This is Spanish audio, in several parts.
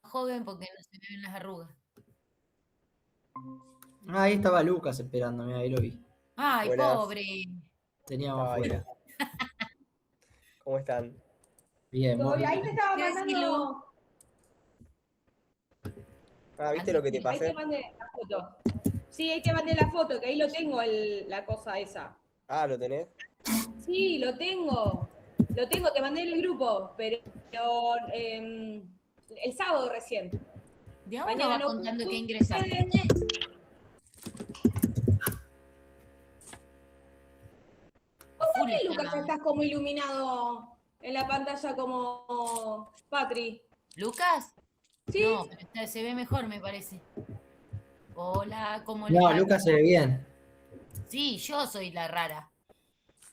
Joven porque no se me ven las arrugas. Ah, ahí estaba Lucas esperándome, ahí lo vi. Ay, Buenas, pobre. Teníamos estaba ahí. afuera. ¿Cómo están? Bien, Todo muy bien. Ahí te bien. estaba ¿Qué decís, Lu? mandando, Ah, ¿viste lo que te Andate. ahí te pasé? mandé la foto. Sí, ahí te mandé la foto, que ahí lo tengo, la cosa esa. Ah, ¿lo tenés? Sí, lo tengo. Lo tengo, te mandé en el grupo, pero el sábado recién. De a uno Mañana va no contando que pude. ingresaste. qué, está- Lucas, estás como iluminado en la pantalla como Patri? ¿Lucas? Sí, No, pero se ve mejor, me parece. Hola, ¿cómo les No, va? Lucas se ve bien. Sí, yo soy la rara,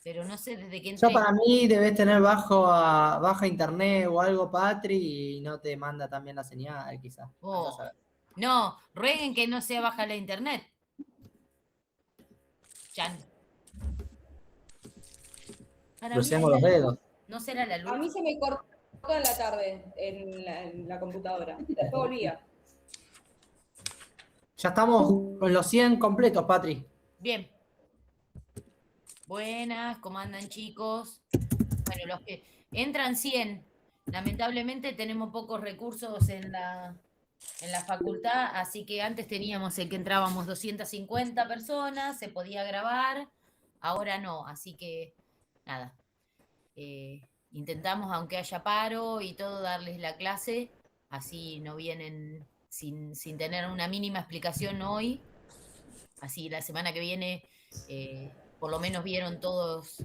pero no sé desde que Yo entré. para mí debes tener baja internet o algo, Patri, y no te manda también la señal, quizás. Andá a Oh, saber. no, rueguen que no sea baja la internet. Ya, para mí Crucemos los dedos. no será la a luz. mí se me cortó en la tarde en la computadora. Después volvía. Ya estamos con los 100 completos, Patri. Bien. Buenas, ¿cómo andan, chicos? Bueno, los que entran 100. Lamentablemente tenemos pocos recursos en la facultad, así que antes teníamos el que entrábamos 250 personas, se podía grabar, ahora no, así que nada. Intentamos, aunque haya paro y todo, darles la clase, así no vienen sin tener una mínima explicación hoy, así la semana que viene por lo menos vieron todas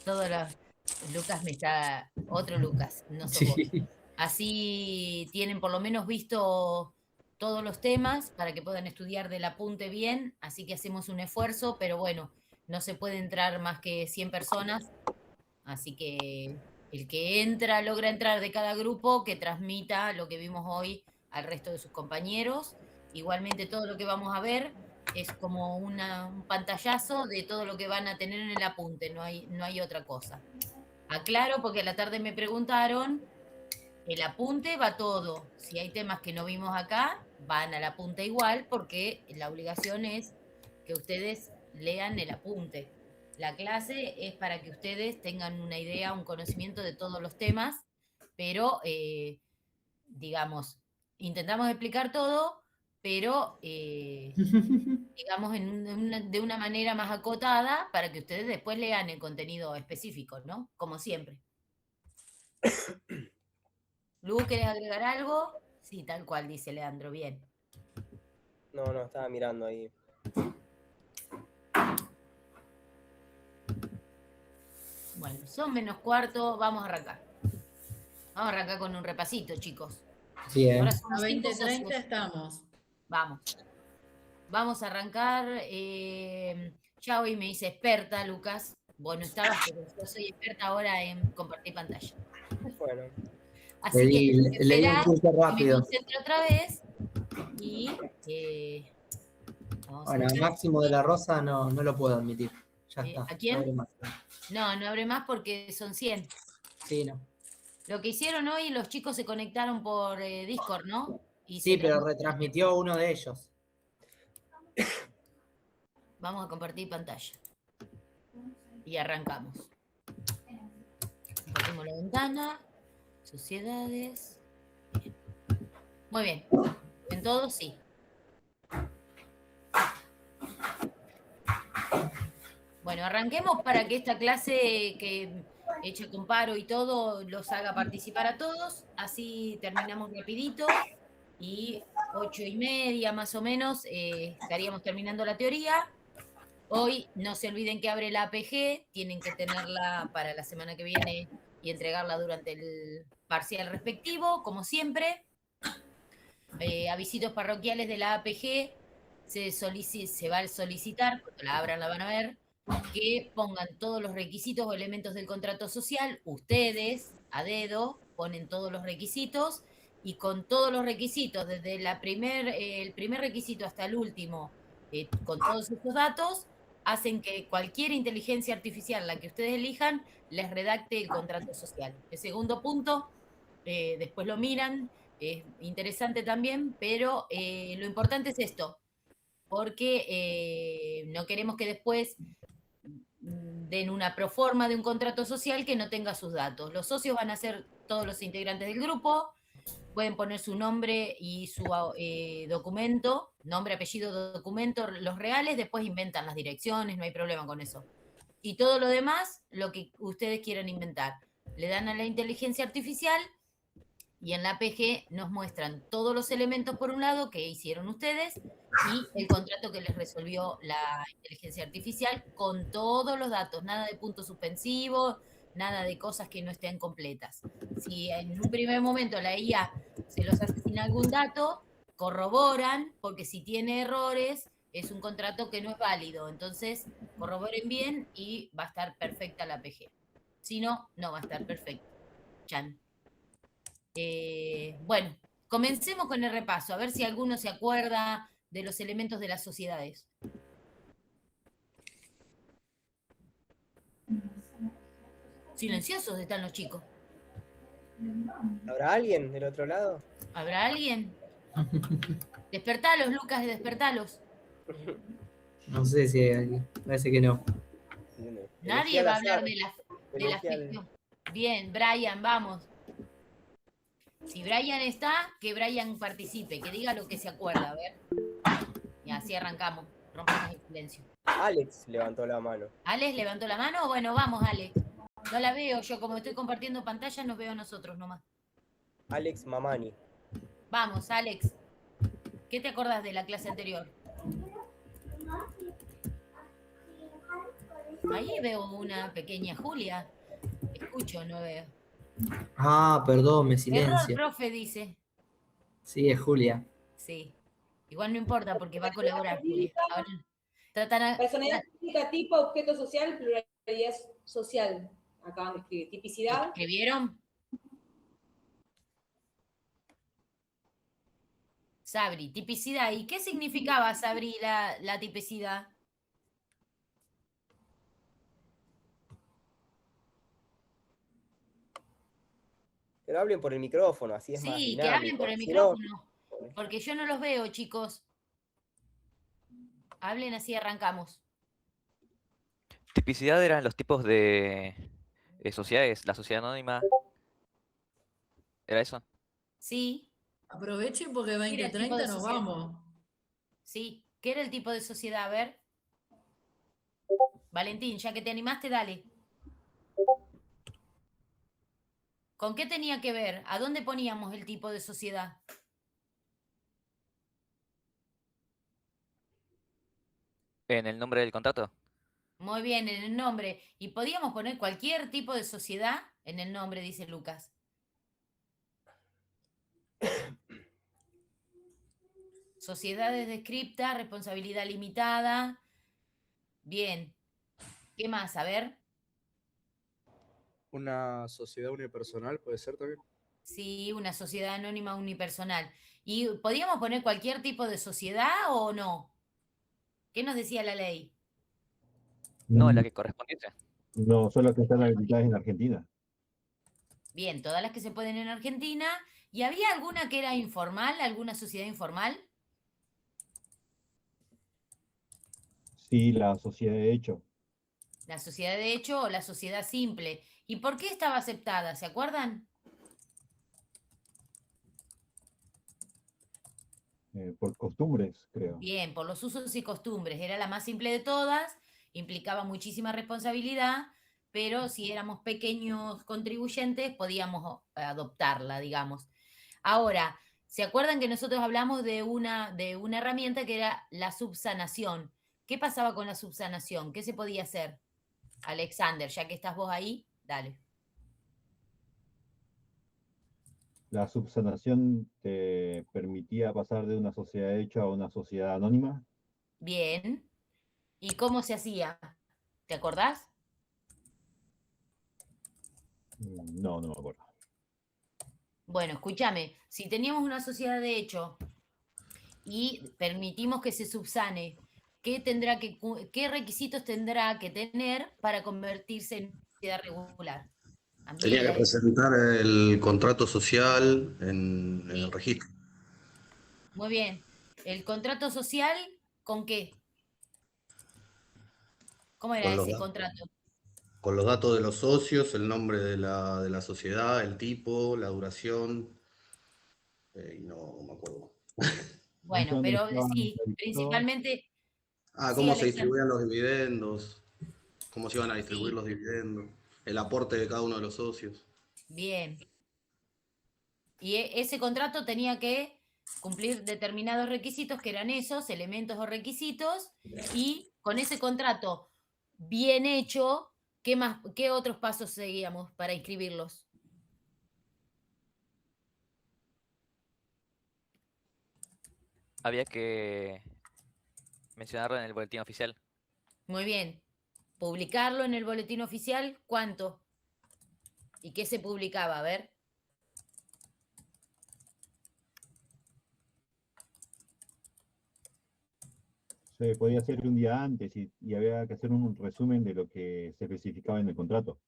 las... Lucas me está... Otro Lucas, no sos vos. Sí. Así tienen por lo menos visto todos los temas para que puedan estudiar del apunte bien, así que hacemos un esfuerzo, pero bueno, no se puede entrar más que 100 personas, así que el que entra, logra entrar de cada grupo, que transmita lo que vimos hoy al resto de sus compañeros. Igualmente todo lo que vamos a ver es como un pantallazo de todo lo que van a tener en el apunte, no hay otra cosa. Aclaro porque a la tarde me preguntaron, el apunte va todo. Si hay temas que no vimos acá, van al apunte igual porque la obligación es que ustedes lean el apunte. La clase es para que ustedes tengan una idea, un conocimiento de todos los temas, pero, digamos, intentamos explicar todo, pero, digamos, de una manera más acotada para que ustedes después lean el contenido específico, ¿no? Como siempre. Lu, ¿querés agregar algo? Sí, tal cual, dice Leandro, bien. No, estaba mirando ahí. Bueno, son menos cuarto, vamos a arrancar. Vamos a arrancar con un repasito, chicos. Bien. Ahora A somos 5 20:30 socios. estamos. Vamos. Vamos a arrancar. Ya hoy me hice experta, Lucas. Vos no estabas, pero yo soy experta ahora en compartir pantalla. Bueno, Así que tengo que Le di un esperar curso que me rápido. concentre otra vez y vamos a Bueno, ver. Máximo de la Rosa no lo puedo admitir. Ya está. ¿A quién? No abre más. No, no abre más porque son 100. Sí, no. Lo que hicieron hoy, los chicos se conectaron por Discord, ¿no? Y Sí, se pero transmitió. retransmitió uno de ellos. Vamos a compartir pantalla. Y arrancamos. Compartimos la ventana. Sociedades. Bien. Muy bien. ¿En todos? Sí. Bueno, arranquemos para que esta clase que hecha con paro y todo los haga participar a todos. Así terminamos rapidito. Y 8:30 más o menos estaríamos terminando la teoría. Hoy no se olviden que abre la APG, tienen que tenerla para la semana que viene y entregarla durante el parcial respectivo, como siempre. Avisitos parroquiales de la APG se va a solicitar, cuando la abran la van a ver, que pongan todos los requisitos o elementos del contrato social, ustedes a dedo ponen todos los requisitos y con todos los requisitos, desde el primer requisito hasta el último, con todos estos datos, hacen que cualquier inteligencia artificial, la que ustedes elijan, les redacte el contrato social. El segundo punto, después lo miran, es interesante también, pero lo importante es esto, porque no queremos que después den una proforma de un contrato social que no tenga sus datos. Los socios van a ser todos los integrantes del grupo, pueden poner su nombre y su documento, nombre, apellido, documento, los reales, después inventan las direcciones, no hay problema con eso. Y todo lo demás, lo que ustedes quieran inventar. Le dan a la inteligencia artificial y en la APG nos muestran todos los elementos por un lado que hicieron ustedes y el contrato que les resolvió la inteligencia artificial con todos los datos, nada de puntos suspensivos, nada de cosas que no estén completas. Si en un primer momento la IA se los hace sin algún dato, corroboran, porque si tiene errores, es un contrato que no es válido. Entonces, corroboren bien y va a estar perfecta la PG. Si no, no va a estar perfecta. Chan. Bueno, comencemos con el repaso, a ver si alguno se acuerda de los elementos de las sociedades. Silenciosos están los chicos. ¿Habrá alguien del otro lado? ¿Habrá alguien? Despertalos, Lucas, despertalos. No sé si hay alguien. Parece que no. Nadie va a hablar de la Elegí al- ficción. Bien, Brian, vamos. Si Brian está, que Brian participe, que diga lo que se acuerda, a ver. Y así arrancamos, rompemos el silencio. Alex levantó la mano. ¿Alex levantó la mano? Bueno, vamos, Alex. No la veo, yo como estoy compartiendo pantalla, nos veo a nosotros nomás. Alex Mamani. Vamos, Alex. ¿Qué te acordás de la clase anterior? Ahí veo una pequeña Julia. Escucho, no veo. Ah, perdón, me Error, silencio. profe, dice. Sí, es Julia. Sí. Igual no importa porque va a colaborar, Julia. Ahora tratan a... Personalidad jurídica, tipo, objeto social, pluralidad social. Acaban de escribir. Tipicidad. ¿Escribieron? Sabri, tipicidad. ¿Y qué significaba, Sabri, la tipicidad? Pero hablen por el micrófono, así es más Sí, dinámico. que hablen por el Si no, micrófono. Porque yo no los veo, chicos. Hablen así, arrancamos. Tipicidad eran los tipos de sociedades, la sociedad anónima. ¿Era eso? Sí, Aprovechen porque Mira, el tipo de 2030 nos sociedad. vamos. sí. ¿Qué era el tipo de sociedad? A ver. Valentín, ya que te animaste, dale. ¿Con qué tenía que ver? ¿A dónde poníamos el tipo de sociedad? ¿En el nombre del contrato? Muy bien, en el nombre. Y podíamos poner cualquier tipo de sociedad en el nombre, dice Lucas. Sociedades descriptas, responsabilidad limitada. Bien. ¿Qué más? A ver. Una sociedad unipersonal puede ser también. Sí, una sociedad anónima unipersonal. ¿Y podíamos poner cualquier tipo de sociedad o no? ¿Qué nos decía la ley? No, la que correspondiese. No, son las que están habilitadas en Argentina. Bien, todas las que se pueden en Argentina. ¿Y había alguna que era informal, alguna sociedad informal? Sí, la sociedad de hecho. La sociedad de hecho o la sociedad simple. ¿Y por qué estaba aceptada? ¿Se acuerdan? Por costumbres, creo. Bien, por los usos y costumbres. Era la más simple de todas, implicaba muchísima responsabilidad, pero si éramos pequeños contribuyentes podíamos adoptarla, digamos. Ahora, ¿se acuerdan que nosotros hablamos de una herramienta que era la subsanación? ¿Qué pasaba con la subsanación? ¿Qué se podía hacer? Alexander, ya que estás vos ahí, dale. La subsanación te permitía pasar de una sociedad de hecho a una sociedad anónima. Bien. ¿Y cómo se hacía? ¿Te acordás? No, no me acuerdo. Bueno, escúchame, si teníamos una sociedad de hecho y permitimos que se subsane, ¿qué requisitos tendrá que tener para convertirse en sociedad regular? Tenía que presentar el contrato social en el registro. Muy bien. ¿El contrato social con qué? ¿Cómo era Con los ese datos. contrato? Con los datos de los socios, el nombre de la sociedad, el tipo, la duración, y no me acuerdo. Bueno, ¿Dónde pero estaban sí, registrados? principalmente... Sí, Cómo se Alexander. distribuían los dividendos, cómo se iban a distribuir Sí. los dividendos, el aporte de cada uno de los socios. Bien. Y ese contrato tenía que cumplir determinados requisitos, que eran esos, elementos o requisitos, y con ese contrato bien hecho, ¿qué otros pasos seguíamos para inscribirlos? Había que mencionarlo en el boletín oficial. Muy bien. Publicarlo en el boletín oficial, ¿cuánto? ¿Y qué se publicaba? A ver. Se podía hacer un día antes y había que hacer un resumen de lo que se especificaba en el contrato.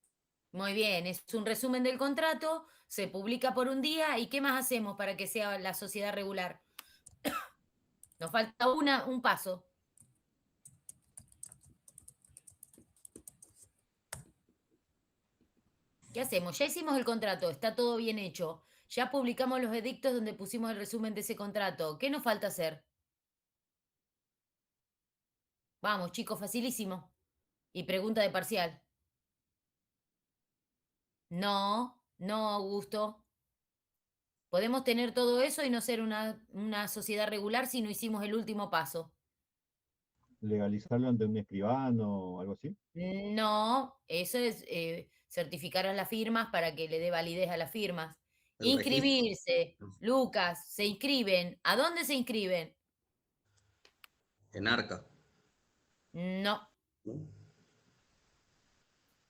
Muy bien, es un resumen del contrato, se publica por un día, ¿y qué más hacemos para que sea la sociedad regular? Nos falta un paso. ¿Qué hacemos? Ya hicimos el contrato, está todo bien hecho. Ya publicamos los edictos donde pusimos el resumen de ese contrato. ¿Qué nos falta hacer? Vamos, chicos, facilísimo. Y pregunta de parcial. No, no, Augusto. Podemos tener todo eso y no ser una sociedad regular si no hicimos el último paso. Legalizarlo ante un escribano o algo así. No, eso es certificar a las firmas para que le dé validez a las firmas. El registro. Inscribirse. Lucas, se inscriben. ¿A dónde se inscriben? En Arca. No. ¿No?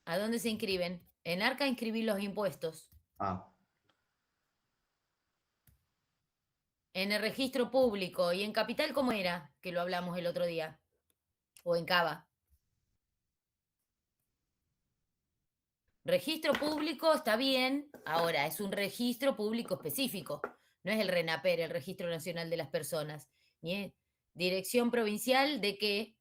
¿A dónde se inscriben? En Arca inscribir los impuestos. Ah, En el registro público. ¿Y en Capital cómo era? Que lo hablamos el otro día. O en Cava. Registro público está bien. Ahora, es un registro público específico. No es el RENAPER, el Registro Nacional de las Personas. Ni es Dirección Provincial de qué.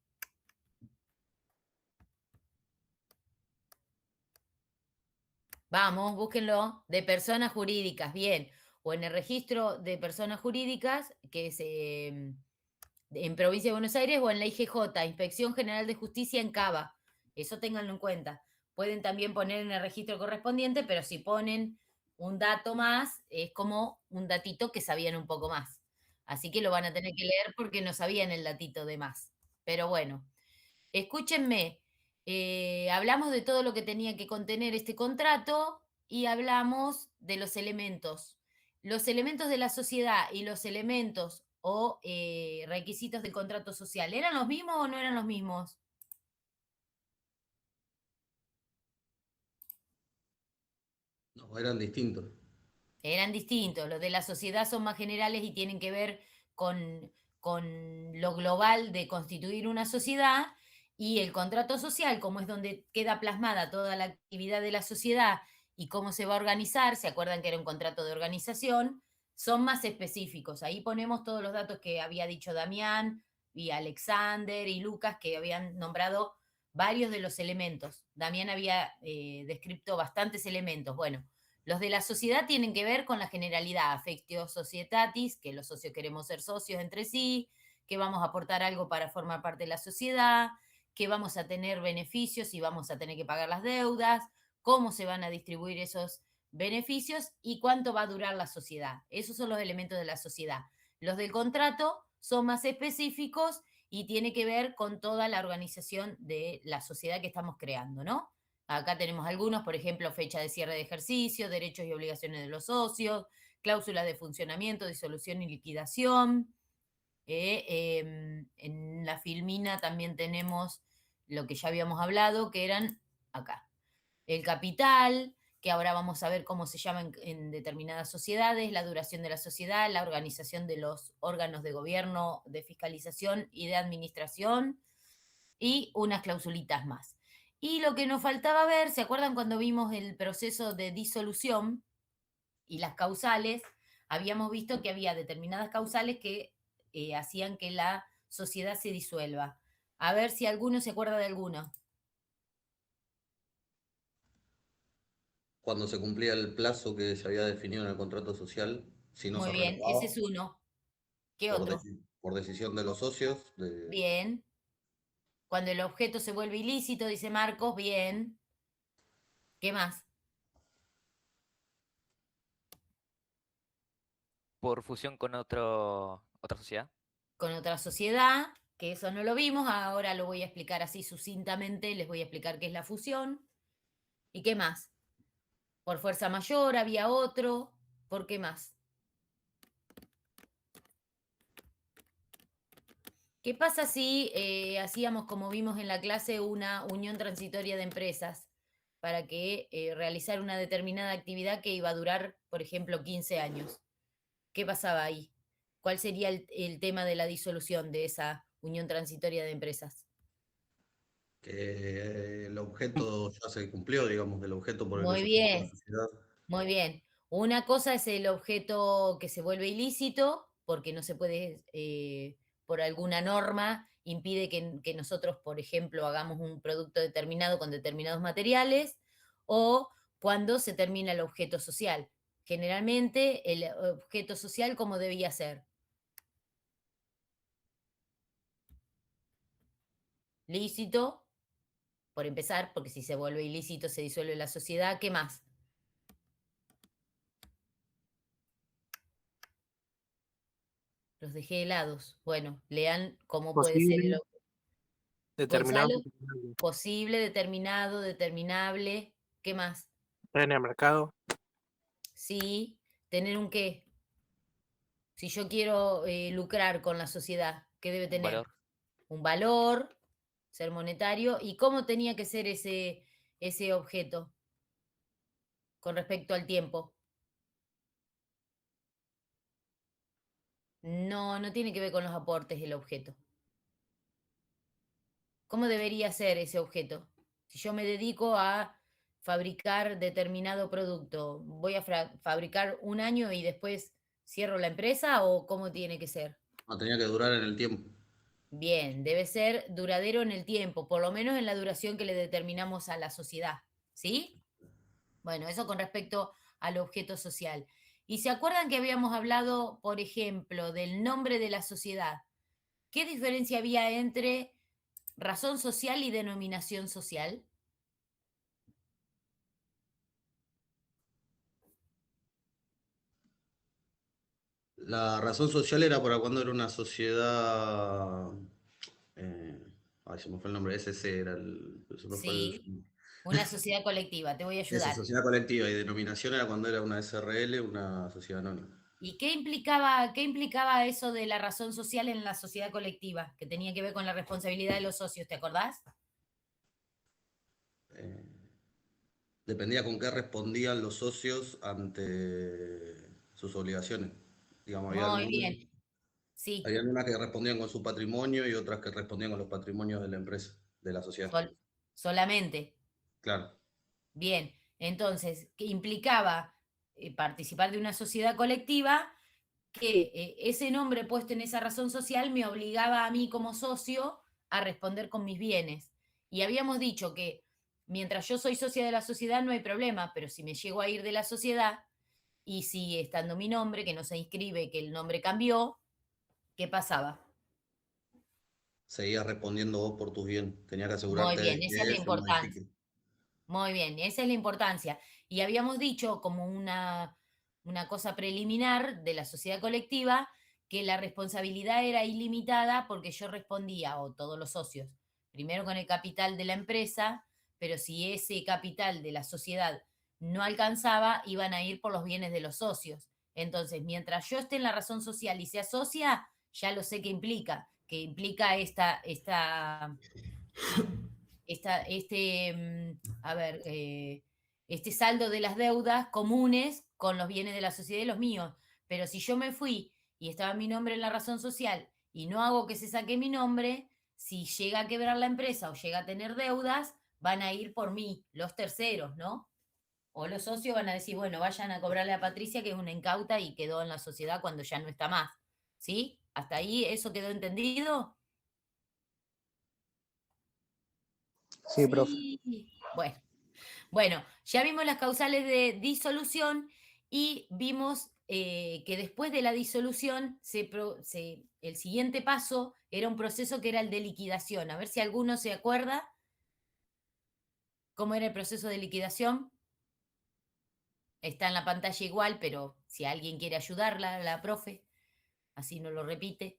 Vamos, búsquenlo. De personas jurídicas, bien. O en el registro de personas jurídicas, que es en Provincia de Buenos Aires, o en la IGJ, Inspección General de Justicia en Cava. Eso ténganlo en cuenta. Pueden también poner en el registro correspondiente, pero si ponen un dato más, es como un datito que sabían un poco más. Así que lo van a tener que leer porque no sabían el datito de más. Pero bueno, escúchenme, hablamos de todo lo que tenía que contener este contrato y hablamos de los elementos. Los elementos de la sociedad y los elementos o requisitos del contrato social, ¿eran los mismos o no eran los mismos? no, eran distintos. Eran distintos. Los de la sociedad son más generales y tienen que ver con lo global de constituir una sociedad, y el contrato social, como es donde queda plasmada toda la actividad de la sociedad y cómo se va a organizar, ¿se acuerdan que era un contrato de organización? Son más específicos. Ahí ponemos todos los datos que había dicho Damián y Alexander y Lucas, que habían nombrado varios de los elementos. Damián había descrito bastantes elementos. Bueno, los de la sociedad tienen que ver con la generalidad, affectio societatis, que los socios queremos ser socios entre sí, que vamos a aportar algo para formar parte de la sociedad, que vamos a tener beneficios y vamos a tener que pagar las deudas, cómo se van a distribuir esos beneficios y cuánto va a durar la sociedad. Esos son los elementos de la sociedad. Los del contrato son más específicos y tiene que ver con toda la organización de la sociedad que estamos creando, ¿no? Acá tenemos algunos, por ejemplo, fecha de cierre de ejercicio, derechos y obligaciones de los socios, cláusulas de funcionamiento, disolución y liquidación. En la filmina también tenemos lo que ya habíamos hablado, que eran acá. El capital, que ahora vamos a ver cómo se llama en determinadas sociedades, la duración de la sociedad, la organización de los órganos de gobierno, de fiscalización y de administración, y unas clausulitas más. Y lo que nos faltaba ver, ¿se acuerdan cuando vimos el proceso de disolución y las causales? Habíamos visto que había determinadas causales que hacían que la sociedad se disuelva. A ver si alguno se acuerda de alguno. Cuando se cumplía el plazo que se había definido en el contrato social, si no Muy se bien, renovaba, ese es uno. ¿Qué por, otro? por decisión de los socios, Bien. Cuando el objeto se vuelve ilícito, dice Marcos, bien. ¿Qué más? por fusión con otra sociedad. Con otra sociedad, que eso no lo vimos, ahora lo voy a explicar así sucintamente, les voy a explicar qué es la fusión. ¿Y qué más? Por fuerza mayor había otro, ¿por qué más? ¿Qué pasa si hacíamos, como vimos en la clase, una unión transitoria de empresas para que realizar una determinada actividad que iba a durar, por ejemplo, 15 años? ¿Qué pasaba ahí? ¿Cuál sería el tema de la disolución de esa unión transitoria de empresas? Que el objeto ya se cumplió, digamos, el objeto por el que Muy se formó la bien, sociedad. muy bien. Una cosa es el objeto que se vuelve ilícito, porque no se puede, por alguna norma, impide que nosotros, por ejemplo, hagamos un producto determinado con determinados materiales, o cuando se termina el objeto social. Generalmente, el objeto social, ¿cómo debía ser? Lícito, por empezar, porque si se vuelve ilícito se disuelve la sociedad. ¿Qué más? Los dejé helados. Bueno, lean cómo puede ser el Posible, determinado, Gonzalo. Posible, determinado, determinable. ¿Qué más? en el mercado, Sí, tener un qué. Si yo quiero lucrar con la sociedad, ¿qué debe tener? Valor. Un valor, ser monetario. ¿Y cómo tenía que ser ese objeto con respecto al tiempo? No, no tiene que ver con los aportes del objeto. ¿Cómo debería ser ese objeto? Si yo me dedico a fabricar determinado producto, ¿voy a fabricar un año y después cierro la empresa o cómo tiene que ser? No, tenía que durar en el tiempo. Bien, debe ser duradero en el tiempo, por lo menos en la duración que le determinamos a la sociedad, ¿sí? Bueno, eso con respecto al objeto social. ¿Y se acuerdan que habíamos hablado, por ejemplo, del nombre de la sociedad? ¿Qué diferencia había entre razón social y denominación social? La razón social era para cuando era una sociedad. Ay, se me fue el nombre, SC era el. Se me fue Sí, una sociedad colectiva, te voy a Esa ayudar. sociedad colectiva y denominación era cuando era una SRL, una sociedad anónima. ¿Y qué implicaba eso de la razón social en la sociedad colectiva? Que tenía que ver con la responsabilidad de los socios, ¿te acordás? Eh, Dependía con qué respondían los socios ante sus obligaciones. Digamos, Muy bien, sí, había algunas que respondían con su patrimonio y otras que respondían con los patrimonios de la empresa, de la sociedad. solamente. Claro. Bien, entonces, ¿qué implicaba participar de una sociedad colectiva? Que ese nombre puesto en esa razón social me obligaba a mí como socio a responder con mis bienes. Y habíamos dicho que mientras yo soy socia de la sociedad no hay problema, pero si me llego a ir de la sociedad y si estando mi nombre, que no se inscribe, que el nombre cambió, ¿qué pasaba? Seguías respondiendo vos por tus bienes. Tenías que Muy asegurarte de bien, esa es la que se importancia. modifique. Muy bien, esa es la importancia. Y habíamos dicho como una cosa preliminar de la sociedad colectiva que la responsabilidad era ilimitada porque yo respondía, o todos los socios, primero con el capital de la empresa, pero si ese capital de la sociedad no alcanzaba, iban a ir por los bienes de los socios. Entonces, mientras yo esté en la razón social y se asocia, ya lo sé que implica este saldo de las deudas comunes con los bienes de la sociedad y los míos. Pero si yo me fui y estaba mi nombre en la razón social y no hago que se saque mi nombre, si llega a quebrar la empresa o llega a tener deudas, van a ir por mí, los terceros, ¿no? O los socios van a decir, bueno, vayan a cobrarle a Patricia, que es una incauta y quedó en la sociedad cuando ya no está más. ¿Sí? ¿Hasta ahí eso quedó entendido? sí, profe. Sí. Bueno, ya vimos las causales de disolución y vimos que después de la disolución el siguiente paso era un proceso que era el de liquidación. A ver si alguno se acuerda cómo era el proceso de liquidación. Está en la pantalla igual, pero Si alguien quiere ayudarla, la profe, así no lo repite.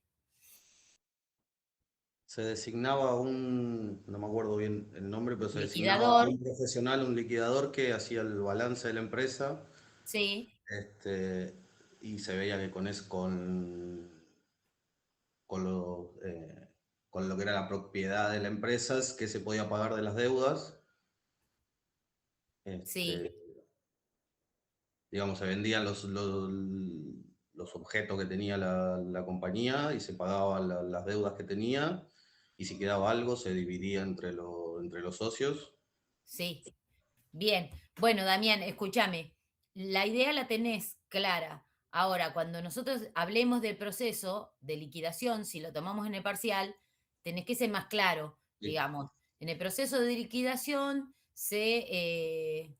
Se designaba no me acuerdo bien el nombre, pero se designaba Liquidador. un profesional, un liquidador que hacía el balance de la empresa. Sí, Y se veía que con lo que era la propiedad de la empresa, es que se podía pagar de las deudas. sí. Digamos, se vendían los objetos que tenía la compañía y se pagaban las deudas que tenía, y si quedaba algo se dividía entre los socios. Sí, bien. Bueno, Damián, escúchame. La idea la tenés clara. Ahora, cuando nosotros hablemos del proceso de liquidación, si lo tomamos en el parcial, tenés que ser más claro, Sí. digamos. En el proceso de liquidación se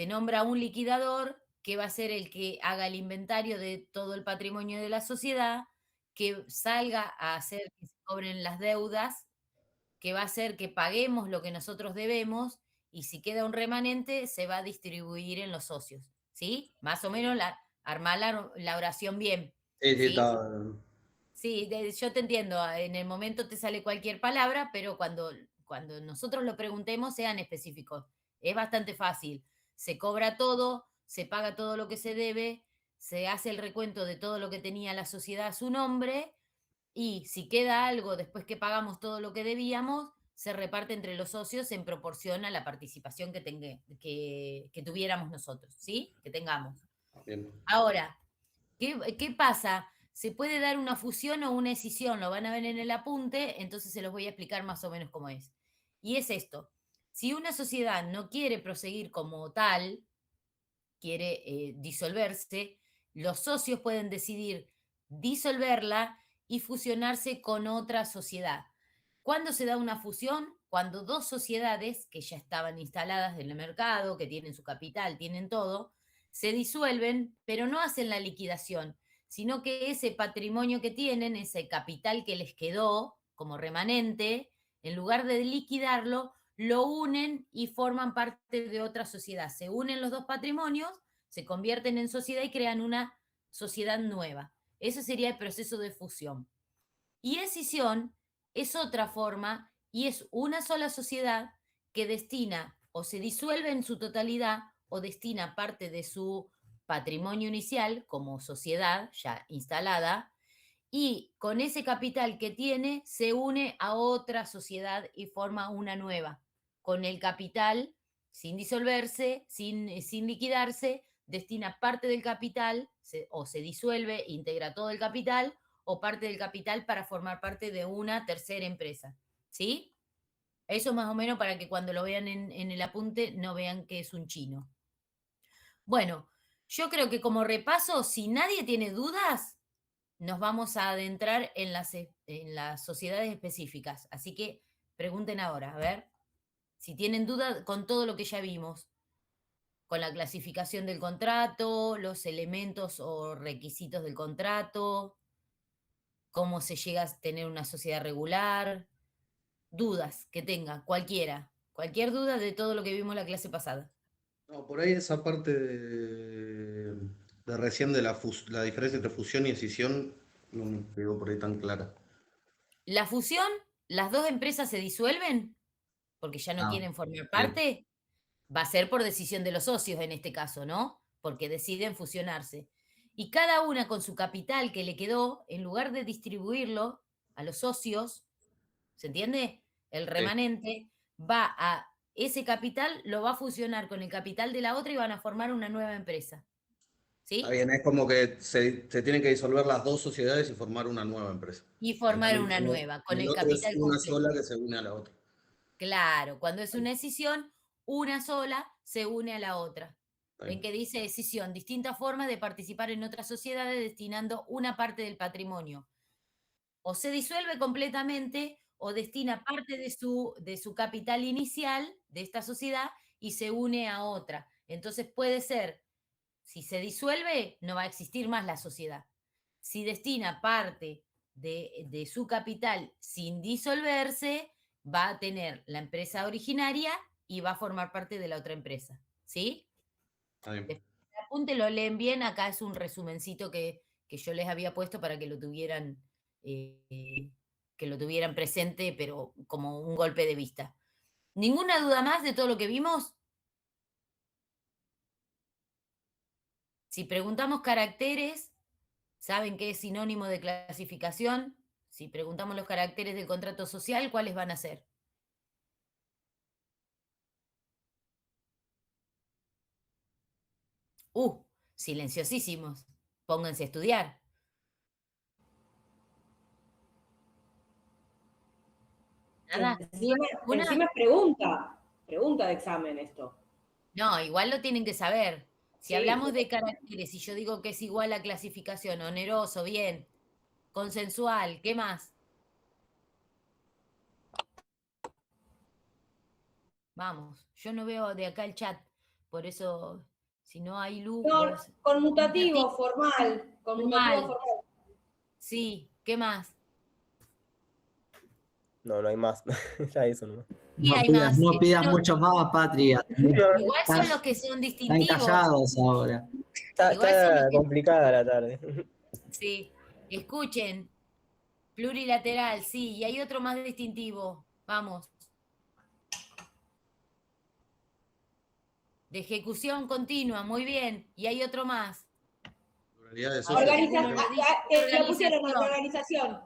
nombra un liquidador que va a ser el que haga el inventario de todo el patrimonio de la sociedad, que salga a hacer que se cobren las deudas, que va a hacer que paguemos lo que nosotros debemos, y si queda un remanente se va a distribuir en los socios, ¿sí? Más o menos armar la oración bien, Sí, sí, ¿sí? estaba. Sí, yo te entiendo, en el momento te sale cualquier palabra, pero cuando nosotros lo preguntemos sean específicos. Es bastante fácil. Se cobra todo, se paga todo lo que se debe, se hace el recuento de todo lo que tenía la sociedad a su nombre, y si queda algo después que pagamos todo lo que debíamos, se reparte entre los socios en proporción a la participación que tuviéramos nosotros, ¿sí? Que tengamos. Bien. Ahora, ¿qué pasa? Se puede dar una fusión o una escisión, lo van a ver en el apunte, entonces se los voy a explicar más o menos cómo es. Y es esto: si una sociedad no quiere proseguir como tal, quiere disolverse, los socios pueden decidir disolverla y fusionarse con otra sociedad. ¿Cuándo se da una fusión? Cuando dos sociedades que ya estaban instaladas en el mercado, que tienen su capital, tienen todo, se disuelven, pero no hacen la liquidación, sino que ese patrimonio que tienen, ese capital que les quedó como remanente, en lugar de liquidarlo, lo unen y forman parte de otra sociedad. Se unen los dos patrimonios, se convierten en sociedad y crean una sociedad nueva. Ese sería el proceso de fusión. Y escisión es otra forma, y es una sola sociedad que destina o se disuelve en su totalidad o destina parte de su patrimonio inicial como sociedad ya instalada, y con ese capital que tiene se une a otra sociedad y forma una nueva. Con el capital, sin disolverse, sin liquidarse, destina parte del capital o se disuelve, integra todo el capital o parte del capital para formar parte de una tercera empresa. ¿Sí? Eso más o menos para que cuando lo vean en el apunte no vean que es un chino. Bueno, yo creo que como repaso, si nadie tiene dudas, nos vamos a adentrar en las sociedades específicas. Así que pregunten ahora, a ver, si tienen duda con todo lo que ya vimos, con la clasificación del contrato, los elementos o requisitos del contrato, cómo se llega a tener una sociedad regular, dudas que tenga cualquier duda de todo lo que vimos la clase pasada. No, por ahí esa parte de recién de la diferencia entre fusión y escisión no me quedó por ahí tan clara. La fusión, las dos empresas se disuelven porque ya no Ah, quieren formar bien. parte, va a ser por decisión de los socios en este caso, ¿no? Porque deciden fusionarse. Y cada una con su capital que le quedó, en lugar de distribuirlo a los socios, ¿se entiende? El remanente va a ese capital, lo va a fusionar con el capital de la otra y van a formar una nueva empresa. ¿Sí? Está bien, es como que se tienen que disolver las dos sociedades y formar una nueva empresa. Y formar una nueva, con El el otro es capital una completo. sola que se une a la otra. Claro, cuando es una escisión, una sola se une a la otra. Está Ven bien. que dice escisión, distintas formas de participar en otras sociedades destinando una parte del patrimonio. O se disuelve completamente o destina parte de su capital inicial de esta sociedad y se une a otra. Entonces puede ser, si se disuelve, no va a existir más la sociedad. Si destina parte de su capital sin disolverse, va a tener la empresa originaria y va a formar parte de la otra empresa. ¿Sí? Está bien. apunte lo leen bien, acá es un resumencito que yo les había puesto para que lo tuvieran presente, pero como un golpe de vista. ¿Ninguna duda más de todo lo que vimos? Si preguntamos caracteres, ¿saben qué es sinónimo de clasificación? Si preguntamos los caracteres del contrato social, ¿cuáles van a ser? Silenciosísimos. Pónganse a estudiar. Nada. Encima es pregunta de examen esto. No, igual lo tienen que saber. Si Sí. hablamos de caracteres y yo digo que es igual a clasificación, oneroso, bien, consensual, ¿qué más? Vamos, yo no veo de acá el chat, por eso, si no hay luz. No, vos- conmutativo, formal. Conmutativo Formal. formal. Sí, ¿qué más? No, no hay más. Ya eso nomás. Sí, hay más. No pidas No, mucho más, Patria. igual son los que son Están distintivos. callados ahora. Está Igual son los que- complicada la tarde. Sí, escuchen. Plurilateral, sí, y hay otro más distintivo. Vamos. De ejecución continua, muy bien. Y hay otro más. Pluralidad de socios. Organización. Lo pusieron en organización.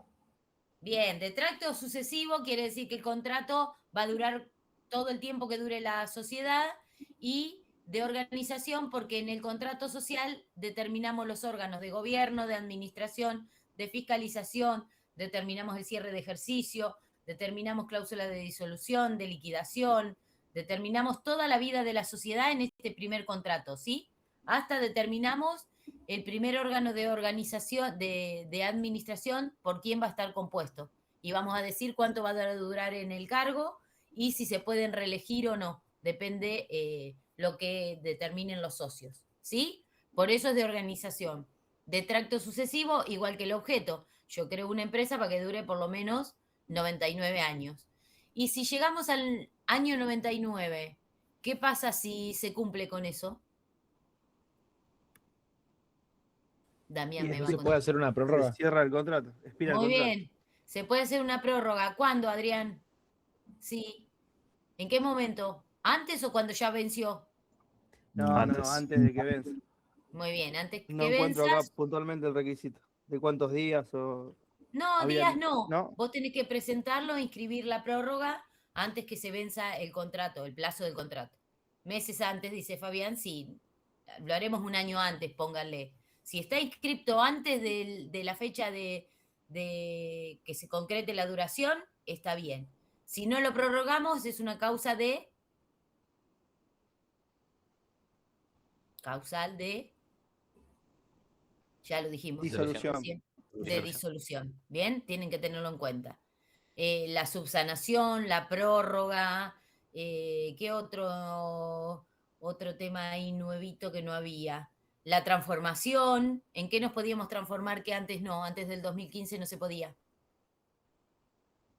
Bien, de tracto sucesivo quiere decir que el contrato va a durar todo el tiempo que dure la sociedad, y de organización porque en el contrato social determinamos los órganos de gobierno, de administración, de fiscalización, determinamos el cierre de ejercicio, determinamos cláusulas de disolución, de liquidación, determinamos toda la vida de la sociedad en este primer contrato, ¿sí? Hasta determinamos el primer órgano de organización, de administración, por quién va a estar compuesto. Y vamos a decir cuánto va a durar en el cargo y si se pueden reelegir o no. Depende lo que determinen los socios. ¿Sí? Por eso es de organización. De tracto sucesivo, igual que el objeto. Yo creo una empresa para que dure por lo menos 99 años. Y si llegamos al año 99, ¿qué pasa si se cumple con eso? Damián me va a Se puede hacer una prórroga. Se cierra el contrato. Expira el Muy contrato. bien. Se puede hacer una prórroga. ¿Cuándo, Adrián? Sí. ¿En qué momento? ¿Antes o cuando ya venció? No, antes de que venza. Muy bien, antes que No encuentro venzas. acá puntualmente el requisito. ¿De cuántos días o...? No, había- días no. ¿No? Vos tenés que presentarlo, inscribir la prórroga antes que se venza el contrato, el plazo del contrato. Meses antes, dice Fabián, sí. Lo haremos un año antes, pónganle. Si está inscripto antes de la fecha de que se concrete la duración, está bien. Si no lo prorrogamos, es una causa de... Causal de... Ya lo dijimos. Disolución. De disolución. Bien, tienen que tenerlo en cuenta. La subsanación, la prórroga, ¿qué otro tema ahí nuevito que no había? La transformación, ¿en qué nos podíamos transformar que antes no? Antes del 2015 no se podía.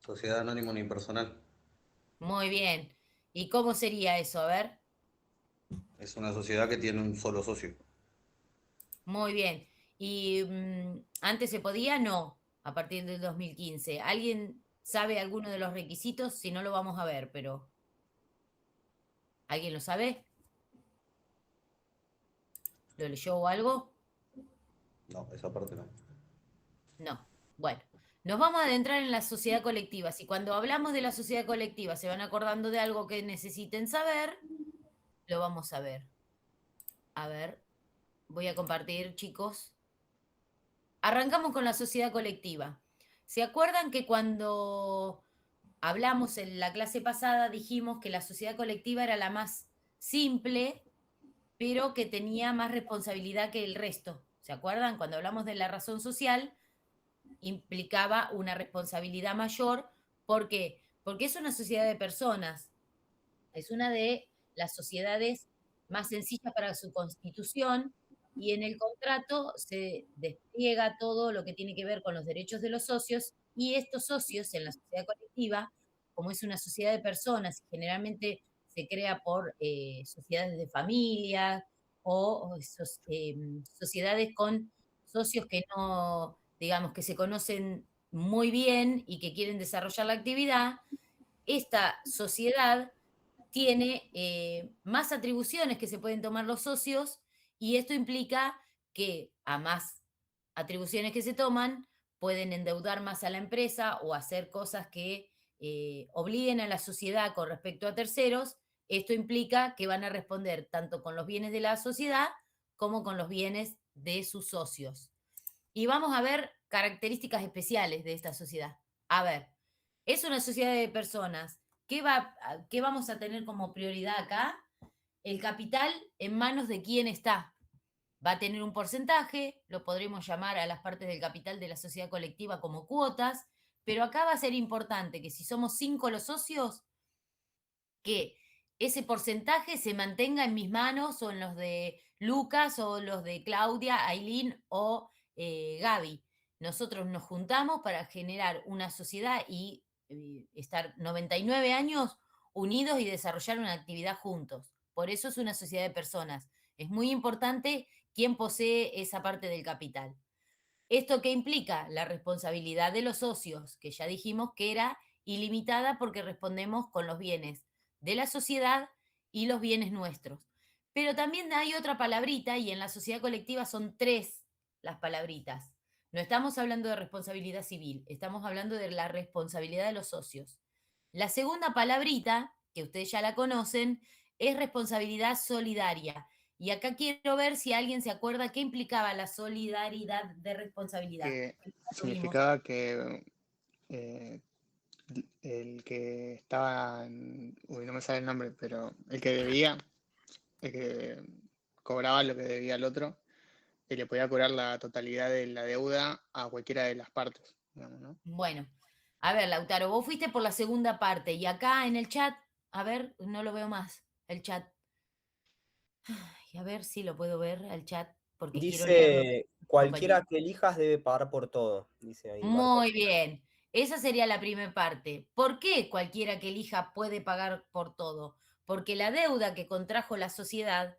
Sociedad anónima unipersonal. Muy bien. ¿Y cómo sería eso? A ver. Es una sociedad que tiene un solo socio. Muy bien. ¿Y antes se podía? No, a partir del 2015. ¿Alguien sabe alguno de los requisitos? Si no, lo vamos a ver, pero... ¿Alguien lo sabe? ¿Lo leyó o algo? No, esa parte no. No. Bueno, nos vamos a adentrar en la sociedad colectiva. Si cuando hablamos de la sociedad colectiva se van acordando de algo que necesiten saber, lo vamos a ver. A ver, voy a compartir, chicos. Arrancamos con la sociedad colectiva. ¿Se acuerdan que cuando hablamos en la clase pasada dijimos que la sociedad colectiva era la más simple, pero que tenía más responsabilidad que el resto? ¿Se acuerdan? Cuando hablamos de la razón social, implicaba una responsabilidad mayor. ¿Por qué? Porque es una sociedad de personas. Es una de las sociedades más sencillas para su constitución, y en el contrato se despliega todo lo que tiene que ver con los derechos de los socios, y estos socios en la sociedad colectiva, como es una sociedad de personas, generalmente se crea por sociedades de familia o sociedades con socios que no, digamos, que se conocen muy bien y que quieren desarrollar la actividad, esta sociedad tiene más atribuciones que se pueden tomar los socios y esto implica que a más atribuciones que se toman, pueden endeudar más a la empresa o hacer cosas que obliguen a la sociedad con respecto a terceros. Esto implica que van a responder tanto con los bienes de la sociedad como con los bienes de sus socios. Y vamos a ver características especiales de esta sociedad. A ver, es una sociedad de personas. ¿Qué vamos a tener como prioridad acá? El capital en manos de quién está. Va a tener un porcentaje, lo podremos llamar a las partes del capital de la sociedad colectiva como cuotas, pero acá va a ser importante que si somos 5 los socios, que ese porcentaje se mantenga en mis manos o en los de Lucas o los de Claudia, Ailín o Gaby. Nosotros nos juntamos para generar una sociedad y estar 99 años unidos y desarrollar una actividad juntos. Por eso es una sociedad de personas. Es muy importante quién posee esa parte del capital. ¿Esto qué implica? La responsabilidad de los socios, que ya dijimos que era ilimitada porque respondemos con los bienes de la sociedad y los bienes nuestros. Pero también hay otra palabrita y en la sociedad colectiva son 3 las palabritas. No estamos hablando de responsabilidad civil, estamos hablando de la responsabilidad de los socios. La segunda palabrita, que ustedes ya la conocen, es responsabilidad solidaria. Y acá quiero ver si alguien se acuerda qué implicaba la solidaridad de responsabilidad. Que significaba que el que estaba, no me sale el nombre, pero el que debía, el que cobraba lo que debía al otro, y le podía cobrar la totalidad de la deuda a cualquiera de las partes, digamos, ¿no? Bueno, a ver, Lautaro, vos fuiste por la segunda parte y acá en el chat, a ver, no lo veo más, el chat. Ay, a ver si lo puedo ver, el chat, porque quiero leerlo. Dice, cualquiera que elijas debe pagar por todo, dice ahí. Muy bien, esa sería la primera parte. ¿Por qué cualquiera que elija puede pagar por todo? Porque la deuda que contrajo la sociedad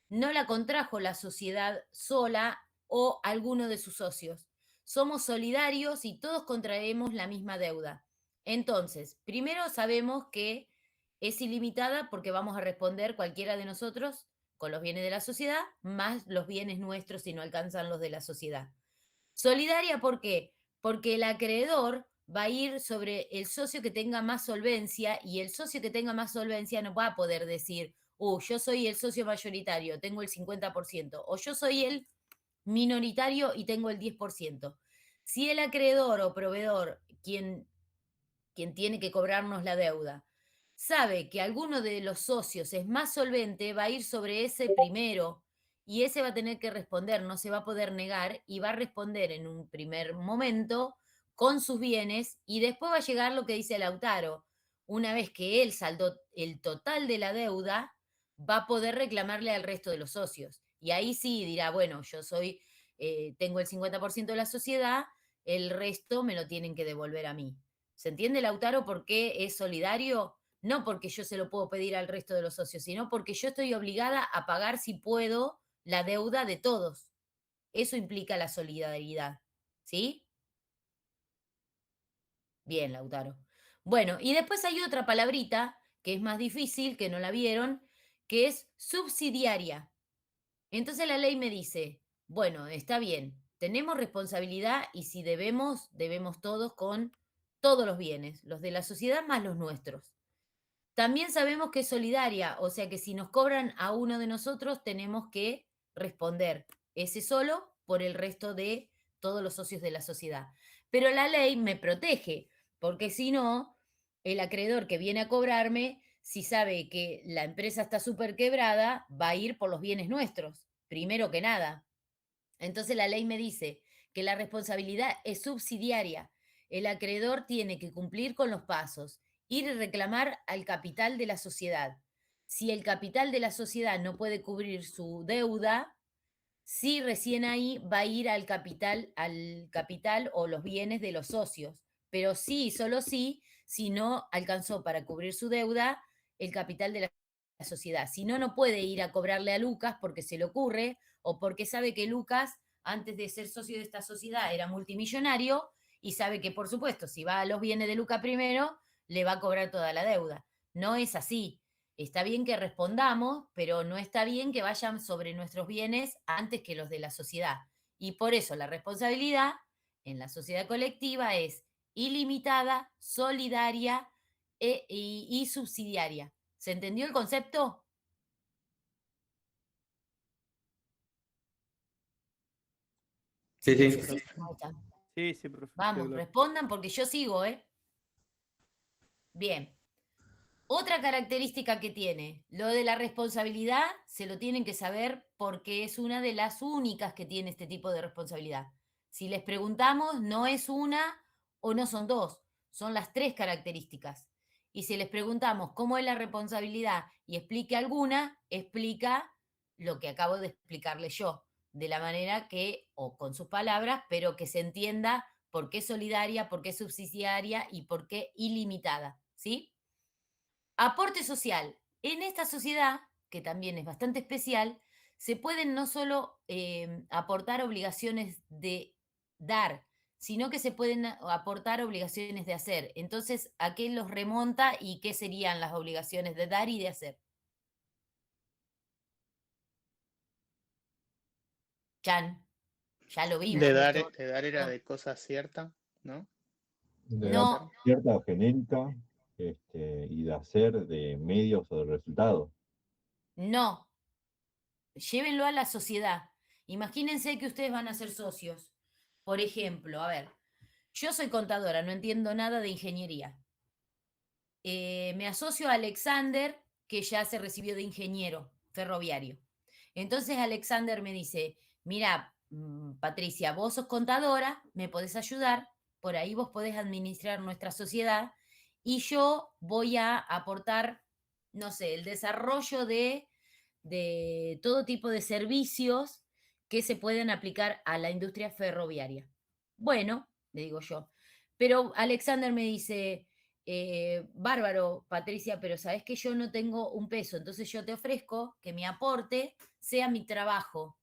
no la contrajo la sociedad sola o alguno de sus socios. Somos solidarios y todos contraemos la misma deuda. Entonces, primero sabemos que es ilimitada porque vamos a responder cualquiera de nosotros con los bienes de la sociedad más los bienes nuestros si no alcanzan los de la sociedad. Solidaria, ¿por qué? Porque el acreedor va a ir sobre el socio que tenga más solvencia y el socio que tenga más solvencia no va a poder decir, yo soy el socio mayoritario, tengo el 50%, o yo soy el minoritario y tengo el 10%. Si el acreedor o proveedor, quien tiene que cobrarnos la deuda, sabe que alguno de los socios es más solvente, va a ir sobre ese primero y ese va a tener que responder, no se va a poder negar y va a responder en un primer momento con sus bienes y después va a llegar lo que dice Lautaro. Una vez que él saldó el total de la deuda, va a poder reclamarle al resto de los socios. Y ahí sí dirá, bueno, yo tengo el 50% de la sociedad, el resto me lo tienen que devolver a mí. ¿Se entiende, Lautaro, por qué es solidario? No porque yo se lo puedo pedir al resto de los socios, sino porque yo estoy obligada a pagar, si puedo, la deuda de todos. Eso implica la solidaridad. ¿Sí? Bien, Lautaro. Bueno, y después hay otra palabrita que es más difícil, que no la vieron, que es subsidiaria. Entonces la ley me dice, bueno, está bien, tenemos responsabilidad y si debemos, debemos todos con todos los bienes, los de la sociedad más los nuestros. También sabemos que es solidaria, o sea que si nos cobran a uno de nosotros, tenemos que responder ese solo por el resto de todos los socios de la sociedad. Pero la ley me protege, porque si no, el acreedor que viene a cobrarme, si sabe que la empresa está súper quebrada, va a ir por los bienes nuestros, primero que nada. Entonces la ley me dice que la responsabilidad es subsidiaria. El acreedor tiene que cumplir con los pasos, ir y reclamar al capital de la sociedad. Si el capital de la sociedad no puede cubrir su deuda, sí recién ahí va a ir al capital o los bienes de los socios. Pero sí, solo sí, si no alcanzó para cubrir su deuda, el capital de la sociedad. Si no, no puede ir a cobrarle a Lucas porque se le ocurre o porque sabe que Lucas, antes de ser socio de esta sociedad, era multimillonario y sabe que, por supuesto, si va a los bienes de Lucas primero, le va a cobrar toda la deuda. No es así. Está bien que respondamos, pero no está bien que vayan sobre nuestros bienes antes que los de la sociedad. Y por eso la responsabilidad en la sociedad colectiva es ilimitada, solidaria y subsidiaria. ¿Se entendió el concepto? Sí, sí. Sí, ahí está. Sí, sí, profe. Vamos, respondan porque yo sigo, ¿eh? Bien. Otra característica que tiene, lo de la responsabilidad, se lo tienen que saber porque es una de las únicas que tiene este tipo de responsabilidad. Si les preguntamos, no es una o no son dos, son las 3 características. Y si les preguntamos cómo es la responsabilidad y explique alguna, explica lo que acabo de explicarle yo, de la manera que, o con sus palabras, pero que se entienda por qué solidaria, por qué subsidiaria y por qué ilimitada, ¿sí? Aporte social. En esta sociedad, que también es bastante especial, se pueden no solo aportar obligaciones de dar, sino que se pueden aportar obligaciones de hacer. Entonces, ¿a qué los remonta y qué serían las obligaciones de dar y de hacer? Chan, ya lo vimos. De esto. dar era de cosa cierta, ¿no? De No. la cierta o genérica, y de hacer de medios o de resultados. No. Llévenlo a la sociedad. Imagínense que ustedes van a ser socios. Por ejemplo, a ver, yo soy contadora, no entiendo nada de ingeniería. Me asocio a Alexander, que ya se recibió de ingeniero ferroviario. Entonces Alexander me dice, mira, Patricia, vos sos contadora, me podés ayudar, por ahí vos podés administrar nuestra sociedad y yo voy a aportar, no sé, el desarrollo de todo tipo de servicios que se pueden aplicar a la industria ferroviaria. Bueno, le digo yo, pero Alexander me dice, bárbaro, Patricia, pero sabes que yo no tengo un peso, entonces yo te ofrezco que mi aporte sea mi trabajo.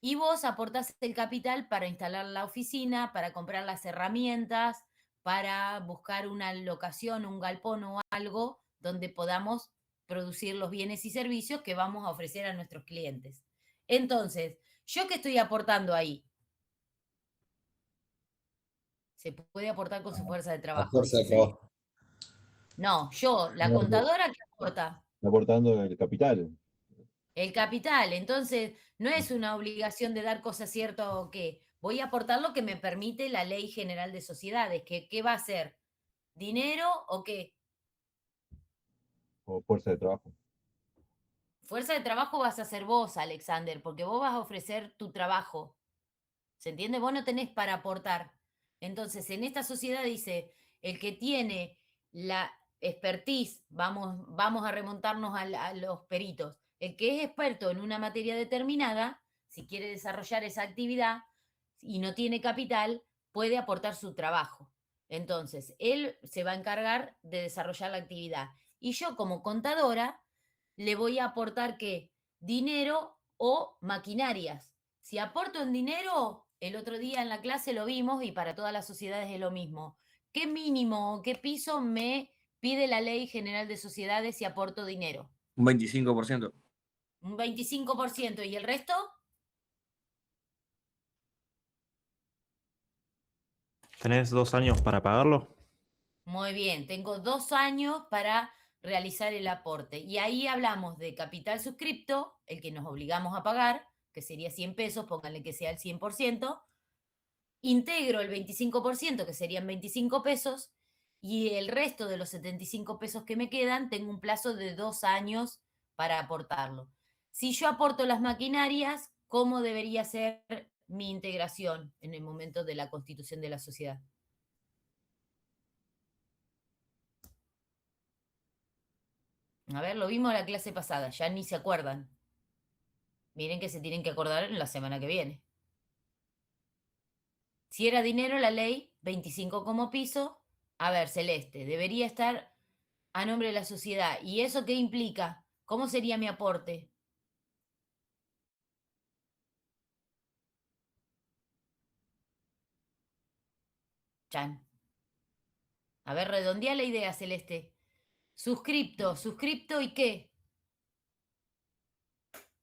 Y vos aportás el capital para instalar la oficina, para comprar las herramientas, para buscar una locación, un galpón o algo donde podamos producir los bienes y servicios que vamos a ofrecer a nuestros clientes. Entonces, ¿yo qué estoy aportando ahí? Se puede aportar con su fuerza de trabajo. fuerza de trabajo. No, yo, la contadora, ¿qué aporta? Está aportando el capital. El capital. Entonces, no es una obligación de dar cosa cierta o qué. Voy a aportar lo que me permite la Ley General de Sociedades. ¿Qué va a ser? ¿Dinero o qué? O fuerza de trabajo. Fuerza de trabajo vas a ser vos, Alexander, porque vos vas a ofrecer tu trabajo. ¿Se entiende? Vos no tenés para aportar. Entonces, en esta sociedad dice, el que tiene la expertise, vamos a remontarnos a los peritos, el que es experto en una materia determinada, si quiere desarrollar esa actividad y no tiene capital, puede aportar su trabajo. Entonces, él se va a encargar de desarrollar la actividad. Y yo como contadora le voy a aportar ¿qué? Dinero o maquinarias. Si aporto en dinero, el otro día en la clase lo vimos y para todas las sociedades es lo mismo. ¿Qué mínimo o qué piso me pide la Ley General de Sociedades si aporto dinero? Un 25%. Un 25%. ¿Y el resto? ¿Tenés 2 años para pagarlo? Muy bien, tengo 2 años para realizar el aporte. Y ahí hablamos de capital suscripto, el que nos obligamos a pagar, que sería 100 pesos, pónganle que sea el 100%. Integro el 25%, que serían 25 pesos, y el resto de los 75 pesos que me quedan, tengo un plazo de 2 años para aportarlo. Si yo aporto las maquinarias, ¿cómo debería ser mi integración en el momento de la constitución de la sociedad? A ver, lo vimos la clase pasada, ya ni se acuerdan. Miren que se tienen que acordar en la semana que viene. Si era dinero, la ley, 25 como piso. A ver, Celeste, debería estar a nombre de la sociedad. ¿Y eso qué implica? ¿Cómo sería mi aporte? Chan. A ver, redondea la idea, Celeste. Suscripto y qué.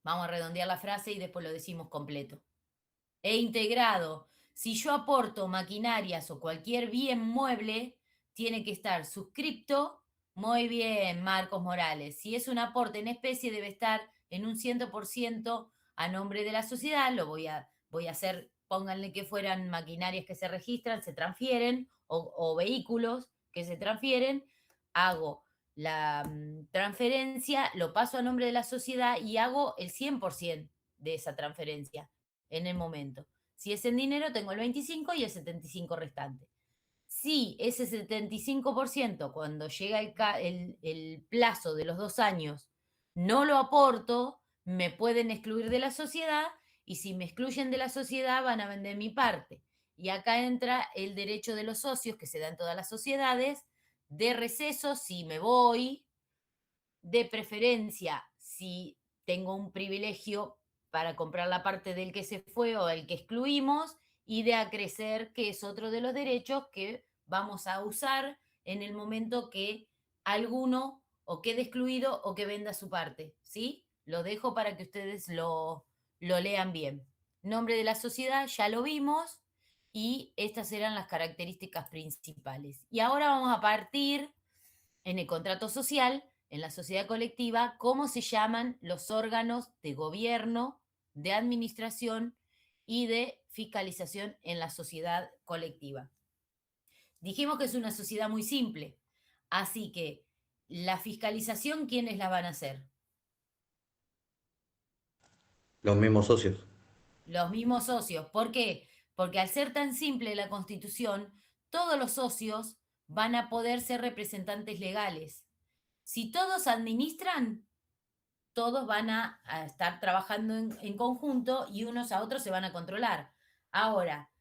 Vamos a redondear la frase y después lo decimos completo. E integrado. Si yo aporto maquinarias o cualquier bien mueble, tiene que estar suscripto. Muy bien, Marcos Morales. Si es un aporte en especie, debe estar en un 100% a nombre de la sociedad. Lo voy a hacer, pónganle que fueran maquinarias que se registran, se transfieren, o vehículos que se transfieren. Hago la transferencia, lo paso a nombre de la sociedad y hago el 100% de esa transferencia en el momento. Si es en dinero, tengo el 25 y el 75 restante. Si ese 75%, cuando llega el plazo de los 2 años, no lo aporto, me pueden excluir de la sociedad, y si me excluyen de la sociedad van a vender mi parte. Y acá entra el derecho de los socios, que se da en todas las sociedades, de receso si me voy, de preferencia si tengo un privilegio para comprar la parte del que se fue o el que excluimos, y de acrecer, que es otro de los derechos que vamos a usar en el momento que alguno o quede excluido o que venda su parte, ¿sí? Lo dejo para que ustedes lo lean bien. Nombre de la sociedad, ya lo vimos, y estas eran las características principales. Y ahora vamos a partir en el contrato social, en la sociedad colectiva, cómo se llaman los órganos de gobierno, de administración y de fiscalización en la sociedad colectiva. Dijimos que es una sociedad muy simple, así que la fiscalización, ¿quiénes la van a hacer? Los mismos socios. Los mismos socios. ¿Por qué? Porque al ser tan simple la Constitución, todos los socios van a poder ser representantes legales. Si todos administran, todos van a estar trabajando en conjunto y unos a otros se van a controlar. Ahora,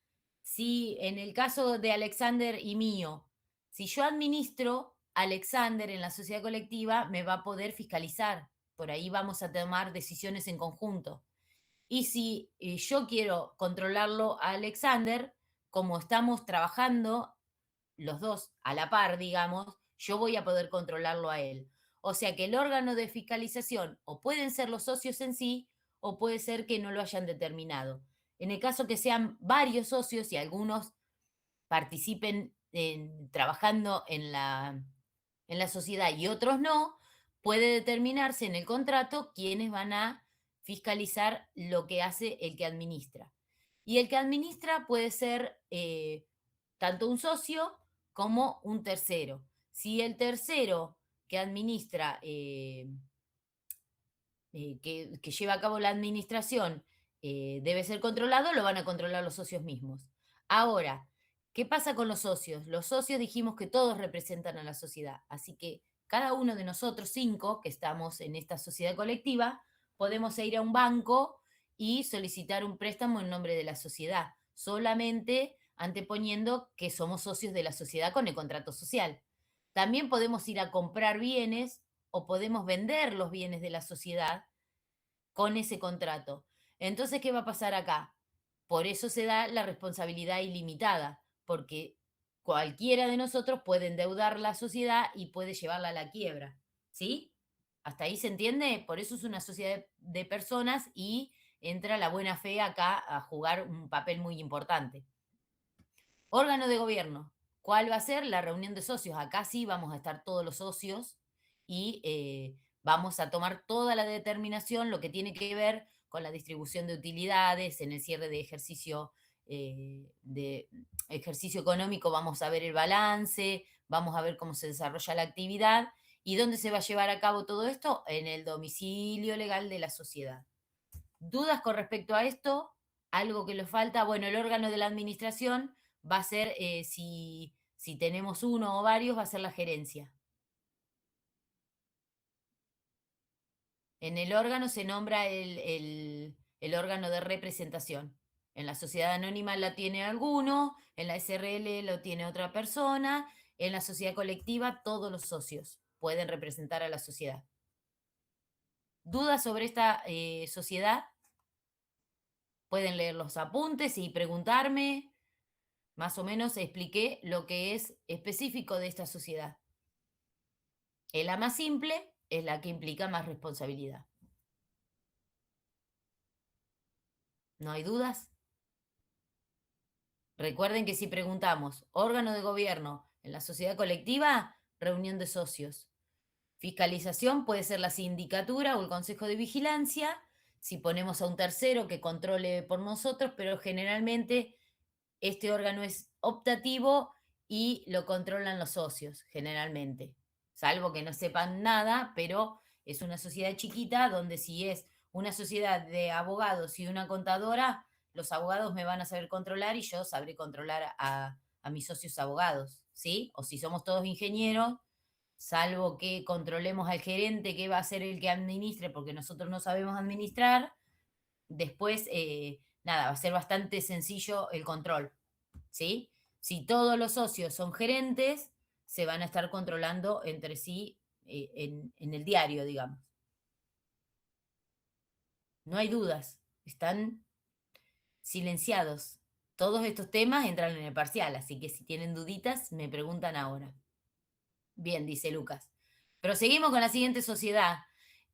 si en el caso de Alexander y mío, si yo administro, Alexander en la sociedad colectiva me va a poder fiscalizar. Por ahí vamos a tomar decisiones en conjunto. Y si yo quiero controlarlo a Alexander, como estamos trabajando los dos a la par, digamos, yo voy a poder controlarlo a él. O sea que el órgano de fiscalización o pueden ser los socios en sí, o puede ser que no lo hayan determinado. En el caso que sean varios socios y algunos participen trabajando en la sociedad y otros no, puede determinarse en el contrato quiénes van a fiscalizar lo que hace el que administra. Y el que administra puede ser tanto un socio como un tercero. Si el tercero que administra, que lleva a cabo la administración, debe ser controlado, lo van a controlar los socios mismos. Ahora, ¿qué pasa con los socios? Los socios dijimos que todos representan a la sociedad, así que cada uno de nosotros 5 que estamos en esta sociedad colectiva, podemos ir a un banco y solicitar un préstamo en nombre de la sociedad, solamente anteponiendo que somos socios de la sociedad con el contrato social. También podemos ir a comprar bienes o podemos vender los bienes de la sociedad con ese contrato. Entonces, ¿qué va a pasar acá? Por eso se da la responsabilidad ilimitada, porque cualquiera de nosotros puede endeudar la sociedad y puede llevarla a la quiebra, ¿sí? ¿Hasta ahí se entiende? Por eso es una sociedad de personas y entra la buena fe acá a jugar un papel muy importante. Órgano de gobierno. ¿Cuál va a ser? La reunión de socios. Acá sí vamos a estar todos los socios y vamos a tomar toda la determinación, lo que tiene que ver con la distribución de utilidades, en el cierre de ejercicio económico vamos a ver el balance, vamos a ver cómo se desarrolla la actividad y dónde se va a llevar a cabo todo esto, en el domicilio legal de la sociedad. ¿Dudas con respecto a esto? ¿Algo que le falta? Bueno, el órgano de la administración va a ser, si tenemos uno o varios, va a ser la gerencia. En el órgano se nombra el órgano de representación. En la sociedad anónima la tiene alguno, en la SRL lo tiene otra persona, en la sociedad colectiva todos los socios pueden representar a la sociedad. ¿Dudas sobre esta sociedad? Pueden leer los apuntes y preguntarme. Más o menos expliqué lo que es específico de esta sociedad. La más simple es la que implica más responsabilidad. ¿No hay dudas? Recuerden que si preguntamos órgano de gobierno en la sociedad colectiva, reunión de socios. Fiscalización puede ser la sindicatura o el consejo de vigilancia, si ponemos a un tercero que controle por nosotros, pero generalmente este órgano es optativo y lo controlan los socios, generalmente. Salvo que no sepan nada, pero es una sociedad chiquita donde si es una sociedad de abogados y una contadora, los abogados me van a saber controlar y yo sabré controlar a mis socios abogados, ¿sí? O si somos todos ingenieros, salvo que controlemos al gerente que va a ser el que administre, porque nosotros no sabemos administrar, después, nada, va a ser bastante sencillo el control, ¿sí? Si todos los socios son gerentes, se van a estar controlando entre sí en el diario, digamos. No hay dudas, están silenciados. Todos estos temas entran en el parcial, así que si tienen duditas, me preguntan ahora. Bien, dice Lucas. Proseguimos con la siguiente sociedad.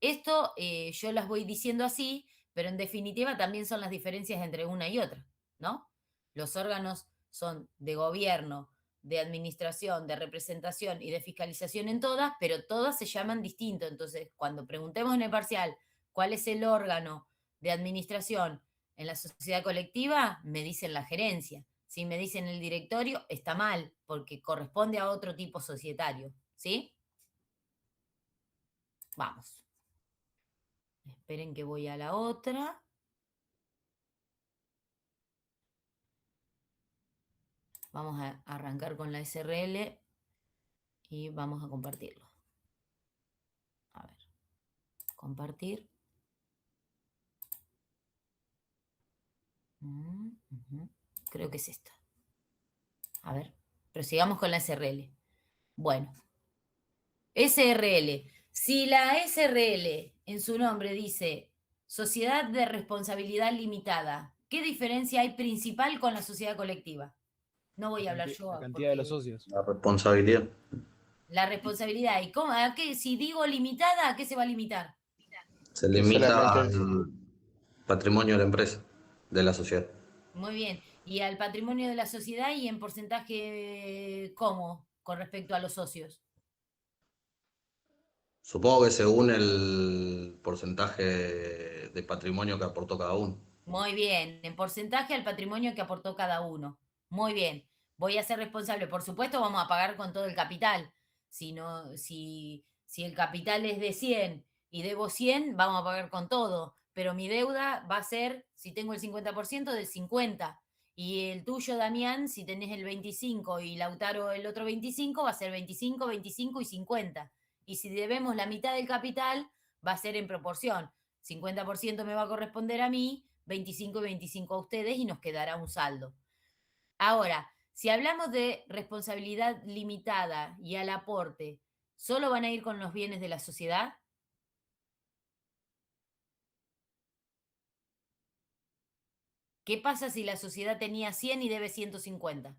Esto yo las voy diciendo así, pero en definitiva también son las diferencias entre una y otra, ¿no? Los órganos son de gobierno, de administración, de representación y de fiscalización en todas, pero todas se llaman distinto. Entonces, cuando preguntemos en el parcial cuál es el órgano de administración en la sociedad colectiva, me dicen la gerencia. Si me dicen el directorio, está mal, porque corresponde a otro tipo societario, ¿sí? Vamos. Esperen que voy a la otra. Vamos a arrancar con la SRL y vamos a compartirlo. A ver, compartir. Creo que es esta. A ver, prosigamos con la SRL. Bueno, SRL. Si la SRL en su nombre dice Sociedad de Responsabilidad Limitada, ¿qué diferencia hay principal con la sociedad colectiva? No voy a hablar yo. La cantidad de los socios. La responsabilidad. La responsabilidad. ¿Y cómo? ¿A qué? Si digo limitada, ¿a qué se va a limitar? Se limita al patrimonio de la empresa, de la sociedad. Muy bien. ¿Y al patrimonio de la sociedad y en porcentaje cómo con respecto a los socios? Supongo que según el porcentaje de patrimonio que aportó cada uno. Muy bien. En porcentaje al patrimonio que aportó cada uno. Muy bien. Voy a ser responsable. Por supuesto, vamos a pagar con todo el capital. Si el capital es de 100 y debo 100, vamos a pagar con todo. Pero mi deuda va a ser, si tengo el 50%, del 50%. Y el tuyo, Damián, si tenés el 25 y Lautaro el otro 25, va a ser 25, 25 y 50. Y si debemos la mitad del capital, va a ser en proporción. 50% me va a corresponder a mí, 25 y 25 a ustedes y nos quedará un saldo. Ahora, si hablamos de responsabilidad limitada y al aporte, ¿solo van a ir con los bienes de la sociedad? ¿Qué pasa si la sociedad tenía 100 y debe 150?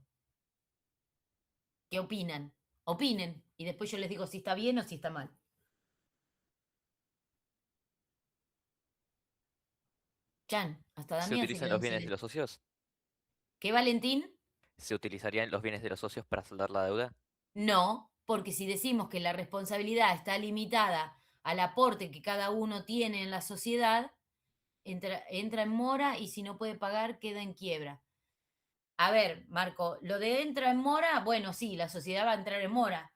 ¿Qué opinan? Opinen y después yo les digo si está bien o si está mal. Chan, hasta Damián. ¿Se utilizan los bienes de los socios? ¿Qué, Valentín? ¿Se utilizarían los bienes de los socios para saldar la deuda? No, porque si decimos que la responsabilidad está limitada al aporte que cada uno tiene en la sociedad, entra en mora y si no puede pagar queda en quiebra. A ver, Marco, lo de entra en mora, bueno, sí, la sociedad va a entrar en mora.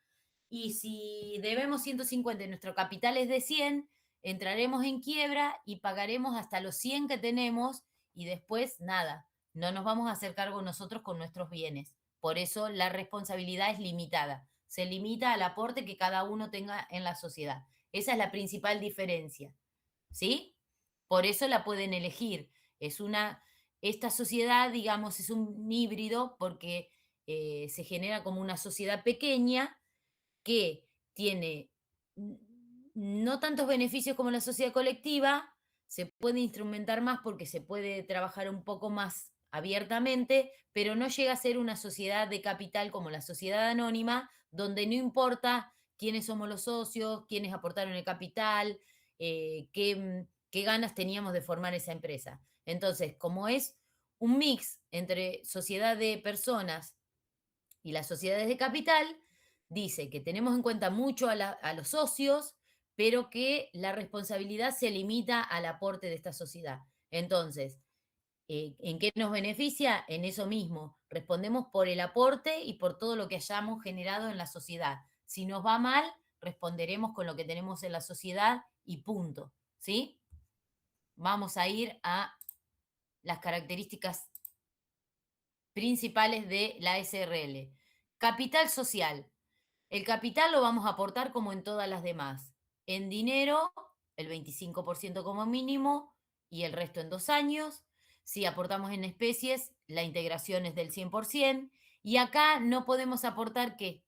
Y si debemos 150 y nuestro capital es de 100, entraremos en quiebra y pagaremos hasta los 100 que tenemos y después nada, no nos vamos a hacer cargo nosotros con nuestros bienes. Por eso la responsabilidad es limitada. Se limita al aporte que cada uno tenga en la sociedad. Esa es la principal diferencia. ¿Sí? Por eso la pueden elegir. Esta sociedad, digamos, es un híbrido porque se genera como una sociedad pequeña que tiene no tantos beneficios como la sociedad colectiva, se puede instrumentar más porque se puede trabajar un poco más abiertamente, pero no llega a ser una sociedad de capital como la sociedad anónima, donde no importa quiénes somos los socios, quiénes aportaron el capital, qué ganas teníamos de formar esa empresa. Entonces, como es un mix entre sociedad de personas y las sociedades de capital, dice que tenemos en cuenta mucho a los socios, pero que la responsabilidad se limita al aporte de esta sociedad. Entonces, ¿en qué nos beneficia? En eso mismo. Respondemos por el aporte y por todo lo que hayamos generado en la sociedad. Si nos va mal, responderemos con lo que tenemos en la sociedad y punto. ¿Sí? Vamos a ir a las características principales de la SRL. Capital social. El capital lo vamos a aportar como en todas las demás. En dinero, el 25% como mínimo y el resto en 2 años. Si aportamos en especies, la integración es del 100%. Y acá no podemos aportar ¿qué?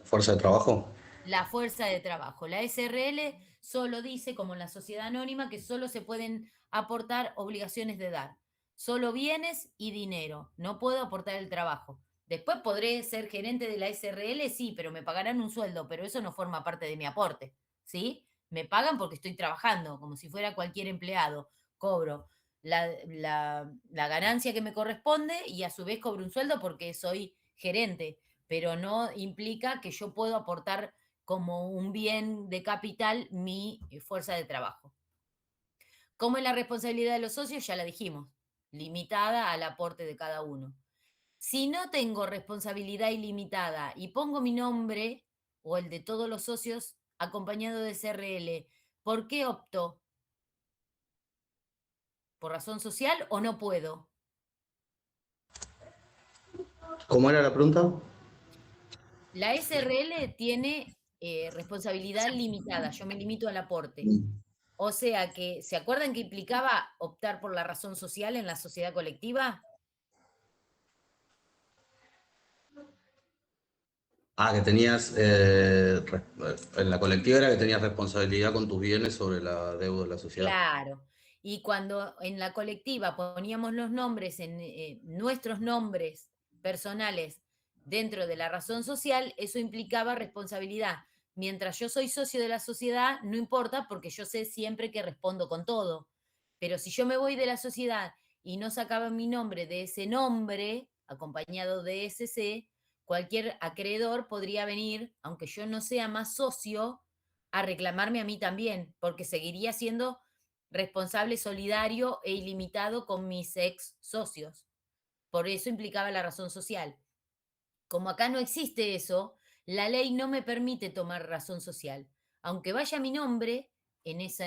Fuerza de trabajo. La fuerza de trabajo. La SRL solo dice, como en la sociedad anónima, que solo se pueden aportar obligaciones de dar. Solo bienes y dinero. No puedo aportar el trabajo. Después podré ser gerente de la SRL, sí, pero me pagarán un sueldo, pero eso no forma parte de mi aporte, ¿sí? Me pagan porque estoy trabajando, como si fuera cualquier empleado. Cobro la ganancia que me corresponde y a su vez cobro un sueldo porque soy gerente, pero no implica que yo puedo aportar como un bien de capital mi fuerza de trabajo. ¿Cómo es la responsabilidad de los socios? Ya la dijimos, limitada al aporte de cada uno. Si no tengo responsabilidad ilimitada y pongo mi nombre o el de todos los socios acompañado de SRL, ¿por qué opto? ¿Por razón social o no puedo? ¿Cómo era la pregunta? La SRL tiene responsabilidad limitada, yo me limito al aporte. O sea que, ¿se acuerdan que implicaba optar por la razón social en la sociedad colectiva? Ah, que tenías, en la colectiva era que tenías responsabilidad con tus bienes sobre la deuda de la sociedad. Claro. Y cuando en la colectiva poníamos los nombres, nuestros nombres personales dentro de la razón social, eso implicaba responsabilidad. Mientras yo soy socio de la sociedad, no importa porque yo sé siempre que respondo con todo. Pero si yo me voy de la sociedad y no sacaba mi nombre de ese nombre, acompañado de SC, cualquier acreedor podría venir, aunque yo no sea más socio, a reclamarme a mí también, porque seguiría siendo responsable solidario e ilimitado con mis ex socios. Por eso implicaba la razón social. Como acá no existe eso, la ley no me permite tomar razón social. Aunque vaya mi nombre, en esa,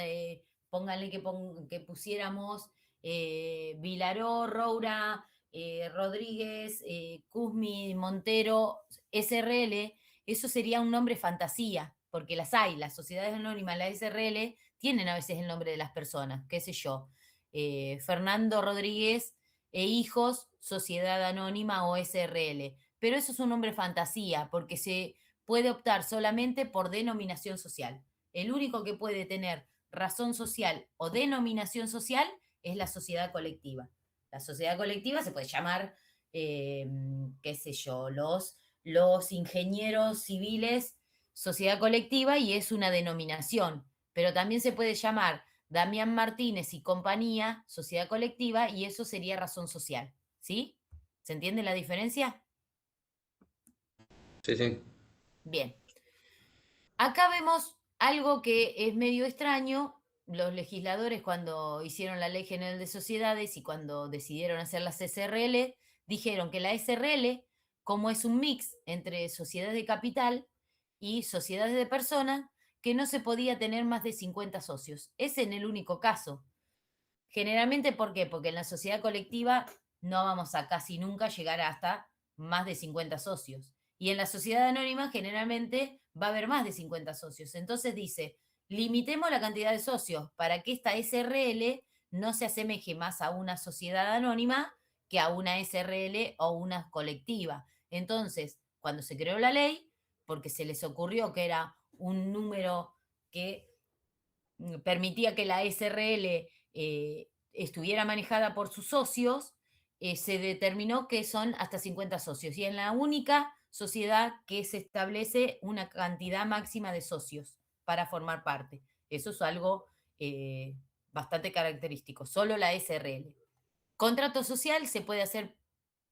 pónganle que pusiéramos Vilaró, Roura, Rodríguez, Cusmi, Montero, SRL, eso sería un nombre fantasía, porque las hay, las sociedades anónimas, la SRL, tienen a veces el nombre de las personas, qué sé yo, Fernando Rodríguez e hijos, sociedad anónima o SRL. Pero eso es un nombre fantasía, porque se puede optar solamente por denominación social. El único que puede tener razón social o denominación social es la sociedad colectiva. La sociedad colectiva se puede llamar, qué sé yo, los ingenieros civiles, sociedad colectiva, y es una denominación. Pero también se puede llamar Damián Martínez y compañía, sociedad colectiva, y eso sería razón social. ¿Sí? ¿Se entiende la diferencia? Sí, sí. Bien. Acá vemos algo que es medio extraño. Los legisladores, cuando hicieron la Ley General de Sociedades y cuando decidieron hacer las SRL, dijeron que la SRL, como es un mix entre sociedades de capital y sociedades de personas, que no se podía tener más de 50 socios. Es en el único caso. Generalmente, ¿por qué? Porque en la sociedad colectiva no vamos a casi nunca llegar hasta más de 50 socios. Y en la sociedad anónima generalmente va a haber más de 50 socios. Entonces dice, limitemos la cantidad de socios para que esta SRL no se asemeje más a una sociedad anónima que a una SRL o una colectiva. Entonces, cuando se creó la ley, porque se les ocurrió que era un número que permitía que la SRL estuviera manejada por sus socios, se determinó que son hasta 50 socios y es la única sociedad que se establece una cantidad máxima de socios para formar parte. Eso es algo bastante característico, solo la SRL. Contrato social se puede hacer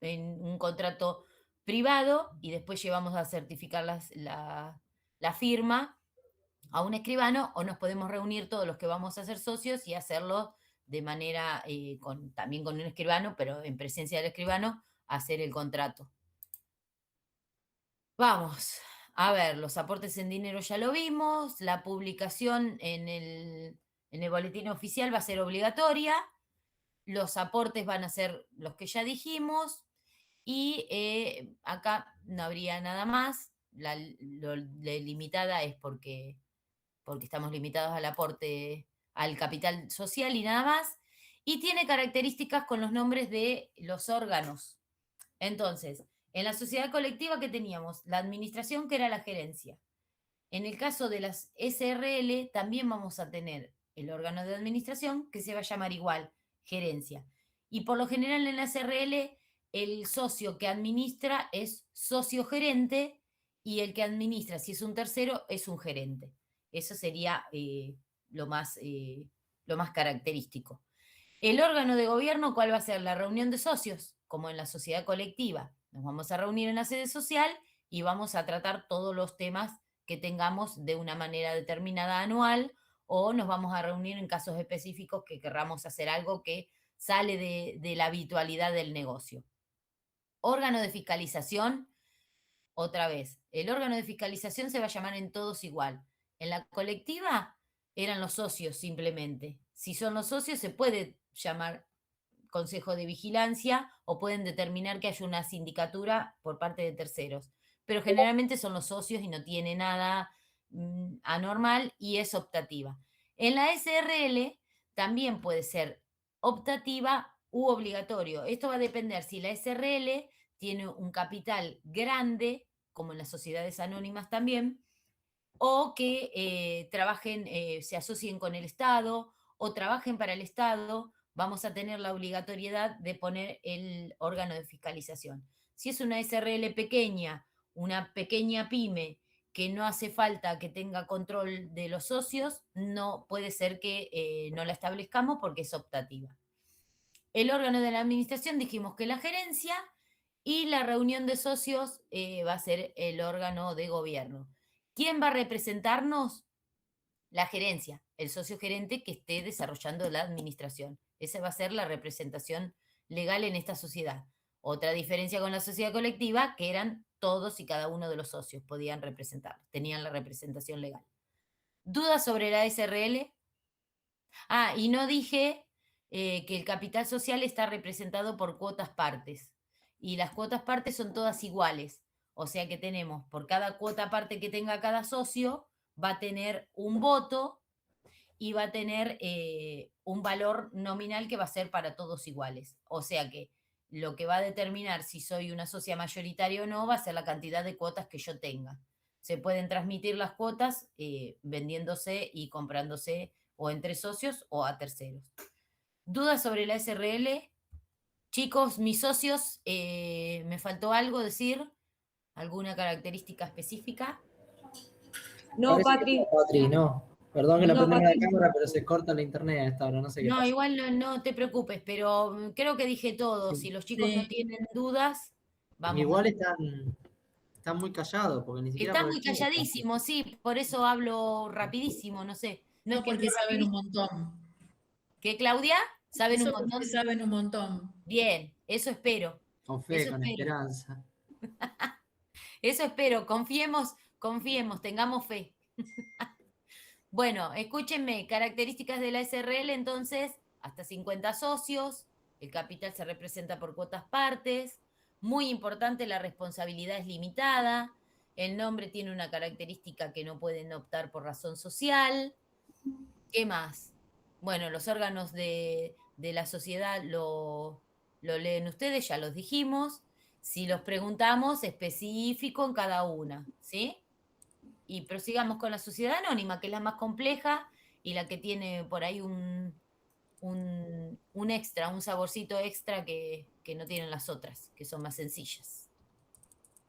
en un contrato privado y después llevamos a certificar la firma a un escribano, o nos podemos reunir todos los que vamos a ser socios y hacerlo de manera, también con un escribano, pero en presencia del escribano, hacer el contrato. Vamos, a ver, los aportes en dinero ya lo vimos, la publicación en el boletín oficial va a ser obligatoria, los aportes van a ser los que ya dijimos, y acá no habría nada más, la limitada es porque estamos limitados al aporte al capital social y nada más, y tiene características con los nombres de los órganos. Entonces, en la sociedad colectiva que teníamos, la administración, que era la gerencia. En el caso de las SRL también vamos a tener el órgano de administración, que se va a llamar igual, gerencia. Y por lo general en la SRL el socio que administra es socio gerente y el que administra, si es un tercero, es un gerente. Eso sería lo más característico. El órgano de gobierno, ¿cuál va a ser? La reunión de socios, como en la sociedad colectiva. Nos vamos a reunir en la sede social y vamos a tratar todos los temas que tengamos de una manera determinada anual, o nos vamos a reunir en casos específicos que querramos hacer algo que sale de la habitualidad del negocio. Órgano de fiscalización, otra vez, el órgano de fiscalización se va a llamar en todos igual. En la colectiva eran los socios simplemente. Si son los socios se puede llamar consejo de vigilancia o pueden determinar que haya una sindicatura por parte de terceros. Pero generalmente son los socios y no tiene nada anormal y es optativa. En la SRL también puede ser optativa u obligatorio. Esto va a depender si la SRL tiene un capital grande, como en las sociedades anónimas también, o que trabajen, se asocien con el Estado o trabajen para el Estado, vamos a tener la obligatoriedad de poner el órgano de fiscalización. Si es una SRL pequeña, una pequeña pyme, que no hace falta que tenga control de los socios, no puede ser que no la establezcamos porque es optativa. El órgano de la administración dijimos que la gerencia, y la reunión de socios va a ser el órgano de gobierno. ¿Quién va a representarnos? La gerencia, el socio gerente que esté desarrollando la administración. Esa va a ser la representación legal en esta sociedad. Otra diferencia con la sociedad colectiva, que eran todos y cada uno de los socios podían representar, tenían la representación legal. ¿Dudas sobre la SRL? Ah, y no dije que el capital social está representado por cuotas partes. Y las cuotas partes son todas iguales. O sea que tenemos, por cada cuota parte que tenga cada socio, va a tener un voto y va a tener un valor nominal que va a ser para todos iguales. O sea que lo que va a determinar si soy una socia mayoritaria o no va a ser la cantidad de cuotas que yo tenga. Se pueden transmitir las cuotas vendiéndose y comprándose o entre socios o a terceros. ¿Dudas sobre la SRL? Chicos, mis socios, ¿me faltó algo decir? ¿Alguna característica específica? No, Patri. Patri. No. Perdón que no No, prendemos Patri. la cámara, pero se corta la internet a esta hora, no sé qué No, pasa. igual no te preocupes, pero creo que dije todo. Sí. Si los chicos no tienen dudas, vamos. Igual están muy callados, porque ni siquiera Están por muy el chat. calladísimos, sí, por eso hablo rapidísimo, no sé. No, porque saben un montón. ¿Qué, Claudia? ¿Saben un Eso montón? porque saben un montón. Bien, eso espero. Con fe, Eso con espero. esperanza. Eso espero, confiemos, tengamos fe. Bueno, escúchenme, características de la SRL entonces, hasta 50 socios, el capital se representa por cuotas partes, muy importante, la responsabilidad es limitada, el nombre tiene una característica que no pueden optar por razón social. ¿Qué más? Bueno, los órganos de la sociedad lo leen ustedes, ya los dijimos. Si los preguntamos, específico en cada una, ¿sí? y prosigamos con la sociedad anónima, que es la más compleja y la que tiene por ahí un extra, un saborcito extra que no tienen las otras, que son más sencillas.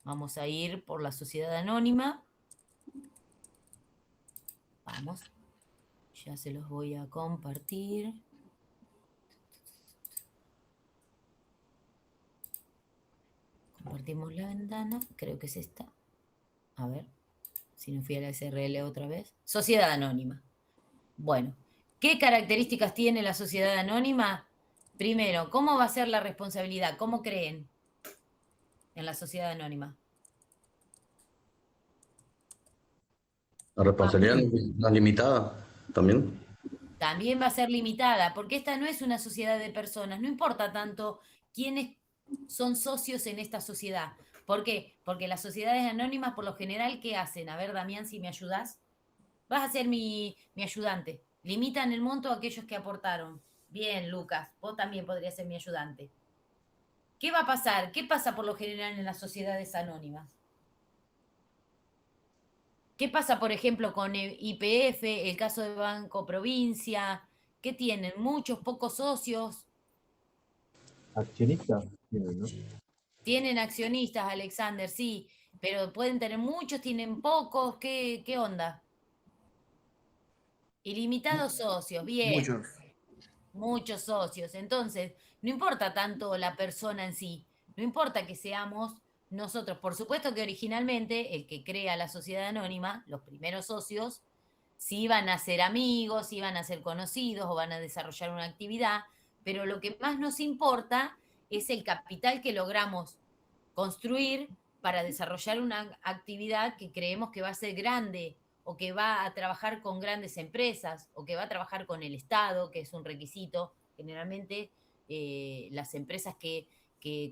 Vamos a ir por la sociedad anónima. Vamos. Ya se los voy a compartir. Compartimos la ventana, creo que es esta. A ver, si no fui a la SRL otra vez. Sociedad anónima. Bueno, ¿qué características tiene la sociedad anónima? Primero, ¿cómo va a ser la responsabilidad? ¿Cómo creen en la sociedad anónima? La responsabilidad no es limitada también. También va a ser limitada, porque esta no es una sociedad de personas. No importa tanto quiénes son socios en esta sociedad. ¿Por qué? Porque las sociedades anónimas, por lo general, ¿qué hacen? A ver, Damián, si me ayudas. Vas a ser mi ayudante. Limitan el monto a aquellos que aportaron. Bien, Lucas, vos también podrías ser mi ayudante. ¿Qué va a pasar? ¿Qué pasa por lo general en las sociedades anónimas? ¿Qué pasa, por ejemplo, con el YPF, el caso de Banco Provincia? ¿Qué tienen? Muchos, pocos socios. Accionistas tienen, ¿no? Tienen accionistas, Alexander, sí, pero pueden tener muchos, tienen pocos. ¿Qué onda? Ilimitados socios, bien. Muchos. Muchos socios. Entonces, no importa tanto la persona en sí, no importa que seamos nosotros. Por supuesto que originalmente el que crea la sociedad anónima, los primeros socios, sí van a ser amigos, sí van a ser conocidos o van a desarrollar una actividad, pero lo que más nos importa es el capital que logramos construir para desarrollar una actividad que creemos que va a ser grande o que va a trabajar con grandes empresas o que va a trabajar con el Estado, que es un requisito. Generalmente las empresas que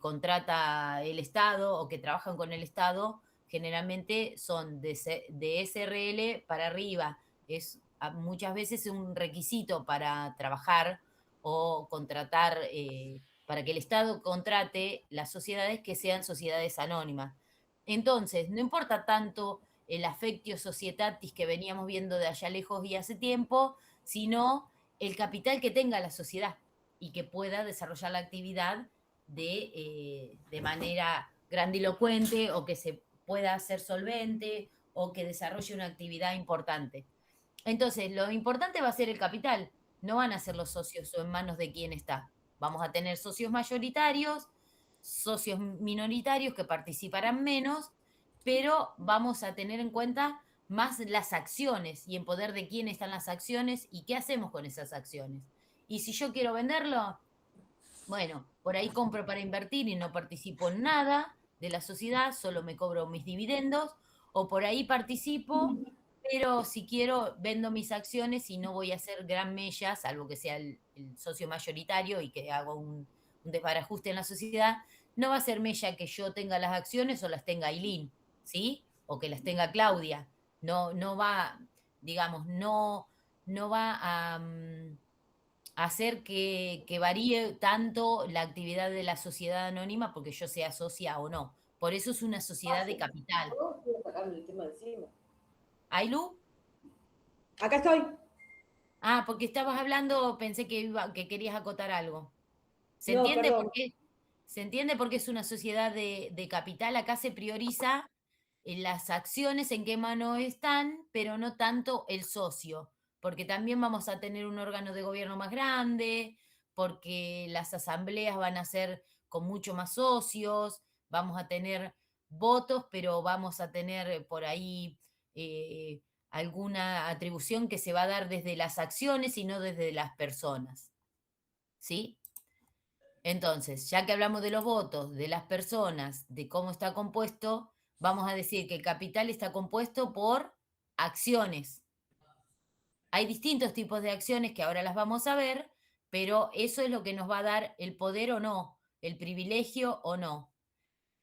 contrata el Estado o que trabajan con el Estado generalmente son de SRL para arriba. Es muchas veces un requisito para trabajar o contratar, para que el Estado contrate las sociedades que sean sociedades anónimas. Entonces, no importa tanto el affectio societatis que veníamos viendo de allá lejos y hace tiempo, sino el capital que tenga la sociedad y que pueda desarrollar la actividad de manera grandilocuente o que se pueda hacer solvente o que desarrolle una actividad importante. Entonces, lo importante va a ser el capital, no van a ser los socios o en manos de quién está. Vamos a tener socios mayoritarios, socios minoritarios que participarán menos, pero vamos a tener en cuenta más las acciones y en poder de quién están las acciones y qué hacemos con esas acciones. Y si yo quiero venderlo, bueno, por ahí compro para invertir y no participo en nada de la sociedad, solo me cobro mis dividendos, o por ahí participo, pero si quiero vendo mis acciones y no voy a hacer gran mella, salvo que sea el socio mayoritario y que hago un desbarajuste en la sociedad, no va a ser mella que yo tenga las acciones o las tenga Ailín, ¿sí? O que las tenga Claudia. No va, digamos, no va a hacer que varíe tanto la actividad de la sociedad anónima porque yo sea socia o no. Por eso es una sociedad de capital. ¿Ailu? Acá estoy. Ah, porque estabas hablando, pensé que querías acotar algo. ¿Se No, entiende perdón. por qué? ¿Se entiende por qué es una sociedad de capital? Acá se prioriza las acciones en qué mano están, pero no tanto el socio, porque también vamos a tener un órgano de gobierno más grande, porque las asambleas van a ser con mucho más socios, vamos a tener votos, pero vamos a tener por ahí alguna atribución que se va a dar desde las acciones y no desde las personas. ¿Sí? Entonces, ya que hablamos de los votos, de las personas, de cómo está compuesto, vamos a decir que el capital está compuesto por acciones. Hay distintos tipos de acciones que ahora las vamos a ver, pero eso es lo que nos va a dar el poder o no, el privilegio o no.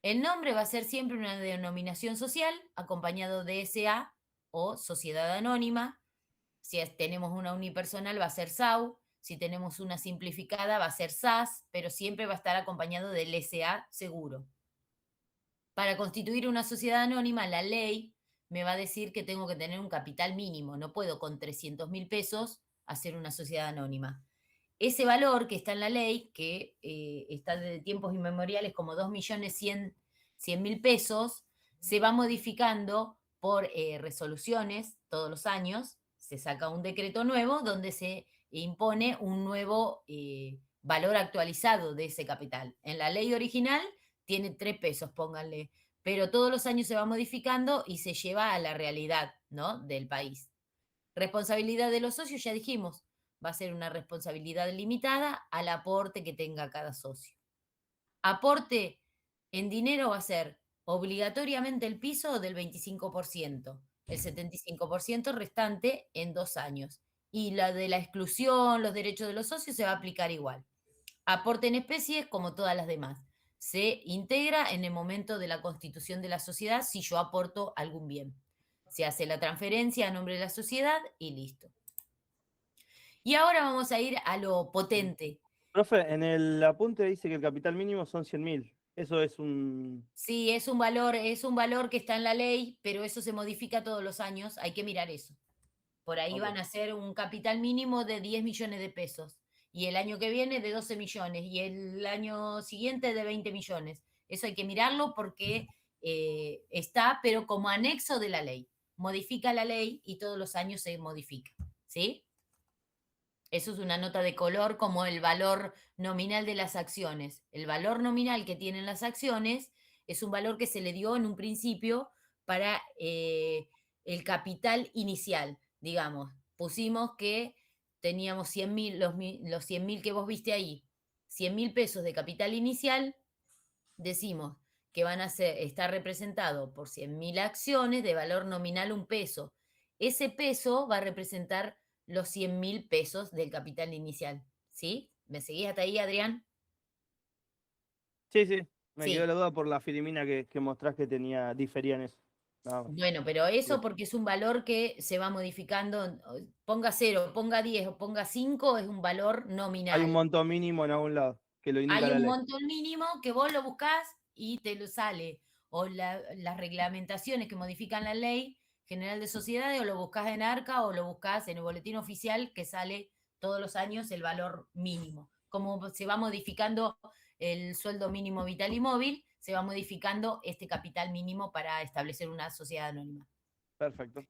El nombre va a ser siempre una denominación social acompañado de SA o sociedad anónima. Si tenemos una unipersonal va a ser SAU. Si tenemos una simplificada va a ser SAS, pero siempre va a estar acompañado del SA seguro. Para constituir una sociedad anónima, la ley me va a decir que tengo que tener un capital mínimo. No puedo con 300.000 pesos hacer una sociedad anónima. Ese valor que está en la ley, que está desde tiempos inmemoriales como 2.100.000 pesos, se va modificando por resoluciones todos los años. Se saca un decreto nuevo donde se impone un nuevo valor actualizado de ese capital. En la ley original tiene 3 pesos, pónganle, pero todos los años se va modificando y se lleva a la realidad, ¿no?, del país. Responsabilidad de los socios, ya dijimos, va a ser una responsabilidad limitada al aporte que tenga cada socio. Aporte en dinero va a ser obligatoriamente el piso del 25%, el 75% restante en 2 años. Y la de la exclusión, los derechos de los socios se va a aplicar igual. Aporte en especie como todas las demás. Se integra en el momento de la constitución de la sociedad si yo aporto algún bien. Se hace la transferencia a nombre de la sociedad y listo. Y ahora vamos a ir a lo potente. Profe, en el apunte dice que el capital mínimo son 100.000. Eso es un... Sí, es un valor que está en la ley, pero eso se modifica todos los años, hay que mirar eso. Por ahí van a ser un capital mínimo de 10 millones de pesos, y el año que viene de 12 millones, y el año siguiente de 20 millones. Eso hay que mirarlo porque está, pero como anexo de la ley. Modifica la ley y todos los años se modifica, ¿sí? Eso es una nota de color como el valor nominal de las acciones. El valor nominal que tienen las acciones es un valor que se le dio en un principio para el capital inicial, digamos. Pusimos que teníamos 100.000, los 100.000 que vos viste ahí, 100.000 pesos de capital inicial, decimos que van a estar representados por 100.000 acciones de valor nominal 1 peso. Ese peso va a representar los 100.000 pesos del capital inicial, ¿sí? ¿Me seguís hasta ahí, Adrián? Sí, sí. Me Sí. quedó la duda por la filimina que mostrás que difería en eso. No. Bueno, pero eso porque es un valor que se va modificando, ponga 0, ponga 10 o ponga 5, es un valor nominal. Hay un monto mínimo en algún lado que lo indica Hay la un ley. monto mínimo que vos lo buscás y te lo sale. O las reglamentaciones que modifican la ley general de sociedades, o lo buscás en ARCA o lo buscás en el boletín oficial que sale todos los años el valor mínimo. Como se va modificando el sueldo mínimo vital y móvil, se va modificando este capital mínimo para establecer una sociedad anónima. Perfecto.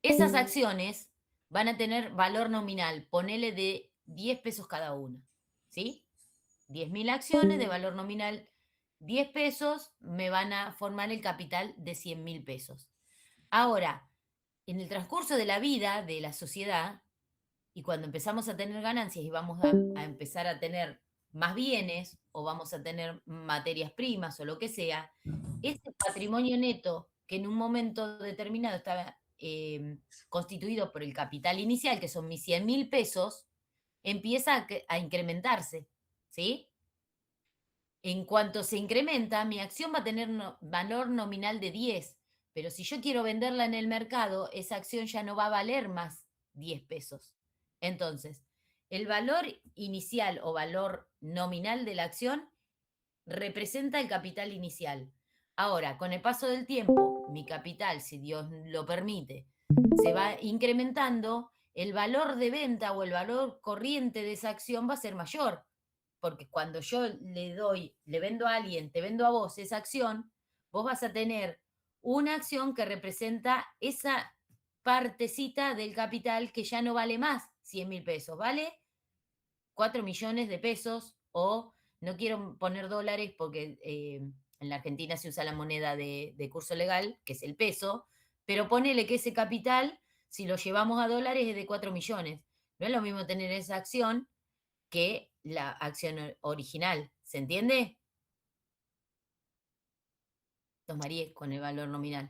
Esas acciones van a tener valor nominal, ponele de 10 pesos cada una, ¿sí? 10.000 acciones de valor nominal 10 pesos me van a formar el capital de 100.000 pesos. Ahora, en el transcurso de la vida de la sociedad, y cuando empezamos a tener ganancias y vamos a empezar a tener más bienes, o vamos a tener materias primas, o lo que sea, ese patrimonio neto que en un momento determinado estaba constituido por el capital inicial, que son mis 100.000 pesos, empieza a incrementarse, ¿sí? En cuanto se incrementa, mi acción va a tener valor nominal de 10, pero si yo quiero venderla en el mercado, esa acción ya no va a valer más 10 pesos. Entonces, el valor inicial o valor nominal de la acción representa el capital inicial. Ahora, con el paso del tiempo, mi capital, si Dios lo permite, se va incrementando, el valor de venta o el valor corriente de esa acción va a ser mayor. Porque cuando yo le vendo a alguien, te vendo a vos esa acción, vos vas a tener una acción que representa esa partecita del capital que ya no vale más 100.000 pesos, vale 4 millones de pesos, o no quiero poner dólares porque en la Argentina se usa la moneda de curso legal, que es el peso, pero ponele que ese capital, si lo llevamos a dólares, es de 4 millones. No es lo mismo tener esa acción que la acción original, ¿se entiende? Dos María, con el valor nominal.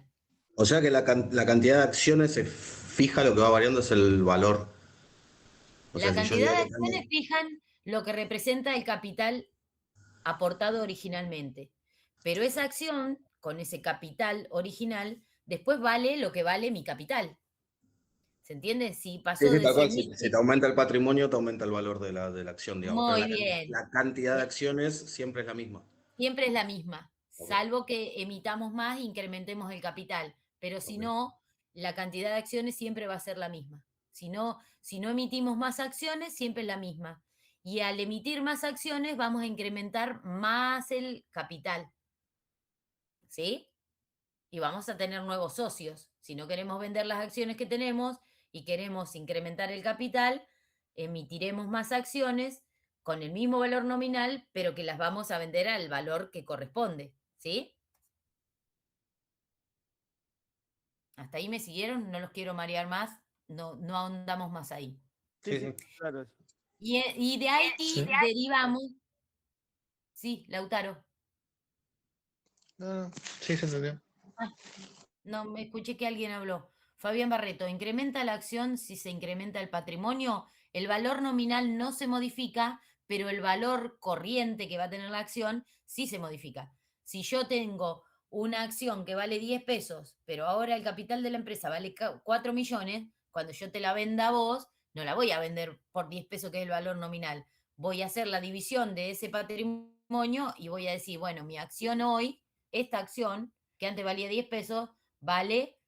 O sea que la cantidad de acciones se fija, lo que va variando es el valor. O La sea, si yo cantidad digo de que tengo- acciones fijan lo que representa el capital aportado originalmente. Pero esa acción, con ese capital original, después vale lo que vale mi capital. ¿Se entiende? Si pasó Sí, sí, de tal cual. 100.000 Si te aumenta el patrimonio, te aumenta el valor de la acción, digamos. Muy Pero bien. la cantidad de acciones siempre es la misma. Siempre es la misma, salvo que emitamos más e incrementemos el capital. pero si Ok. no, la cantidad de acciones siempre va a ser la misma. Si no emitimos más acciones, siempre es la misma. Y al emitir más acciones vamos a incrementar más el capital. ¿Sí? Y vamos a tener nuevos socios. Si no queremos vender las acciones que tenemos y queremos incrementar el capital, emitiremos más acciones con el mismo valor nominal, pero que las vamos a vender al valor que corresponde. ¿Sí? ¿Hasta ahí me siguieron? No los quiero marear más. No ahondamos más ahí. Sí, sí, claro. Y de ahí derivamos. Sí, Lautaro. No, sí, se entendió. No, me escuché que alguien habló. Fabián Barreto, incrementa la acción si se incrementa el patrimonio. El valor nominal no se modifica, pero el valor corriente que va a tener la acción sí se modifica. Si yo tengo una acción que vale 10 pesos, pero ahora el capital de la empresa vale 4 millones, cuando yo te la venda a vos, no la voy a vender por 10 pesos, que es el valor nominal. Voy a hacer la división de ese patrimonio y voy a decir, bueno, mi acción hoy, esta acción, que antes valía 10 pesos, vale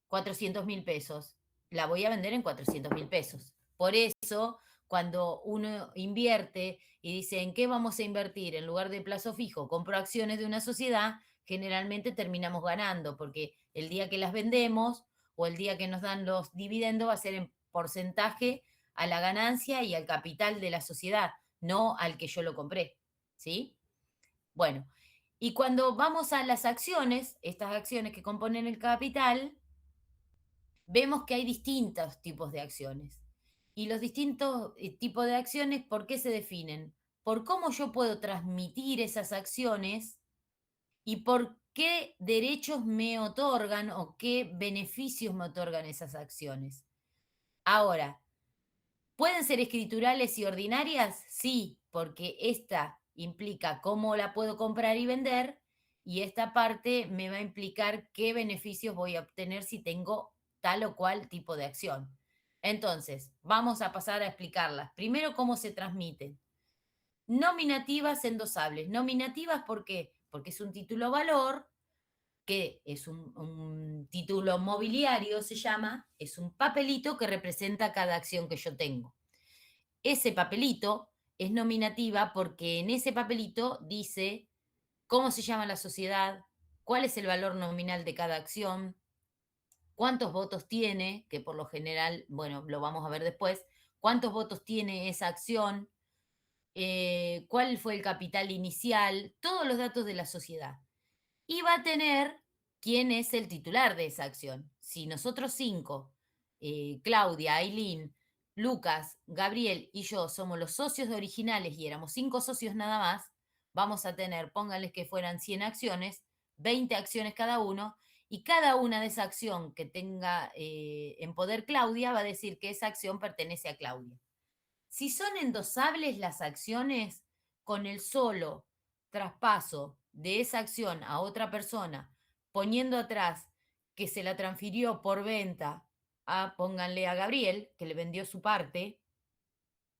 400.000 pesos. La voy a vender en 400.000 pesos. Por eso, cuando uno invierte y dice, ¿en qué vamos a invertir? En lugar de plazo fijo, compro acciones de una sociedad, generalmente terminamos ganando, porque el día que las vendemos o el día que nos dan los dividendos va a ser en porcentaje a la ganancia y al capital de la sociedad, no al que yo lo compré. ¿Sí? Bueno, y cuando vamos a las acciones, estas acciones que componen el capital, vemos que hay distintos tipos de acciones. Y los distintos tipos de acciones, ¿por qué se definen? Por cómo yo puedo transmitir esas acciones y por qué derechos me otorgan o qué beneficios me otorgan esas acciones. Ahora, ¿pueden ser escriturales y ordinarias? Sí, porque esta implica cómo la puedo comprar y vender, y esta parte me va a implicar qué beneficios voy a obtener si tengo tal o cual tipo de acción. Entonces, vamos a pasar a explicarlas. Primero, cómo se transmiten. Nominativas endosables. Nominativas, ¿por qué? Porque es un título valor, que es un título mobiliario, se llama, es un papelito que representa cada acción que yo tengo. Ese papelito es nominativa porque en ese papelito dice cómo se llama la sociedad, cuál es el valor nominal de cada acción, cuántos votos tiene, que por lo general, bueno, lo vamos a ver después, cuántos votos tiene esa acción, cuál fue el capital inicial, todos los datos de la sociedad. Y va a tener quién es el titular de esa acción. Si nosotros 5, Claudia, Ailín, Lucas, Gabriel y yo somos los socios originales y éramos 5 socios nada más, vamos a tener, pónganles que fueran 100 acciones, 20 acciones cada uno, y cada una de esa acción que tenga en poder Claudia va a decir que esa acción pertenece a Claudia. Si son endosables las acciones, con el solo traspaso de esa acción a otra persona, poniendo atrás que se la transfirió por venta pónganle a Gabriel, que le vendió su parte,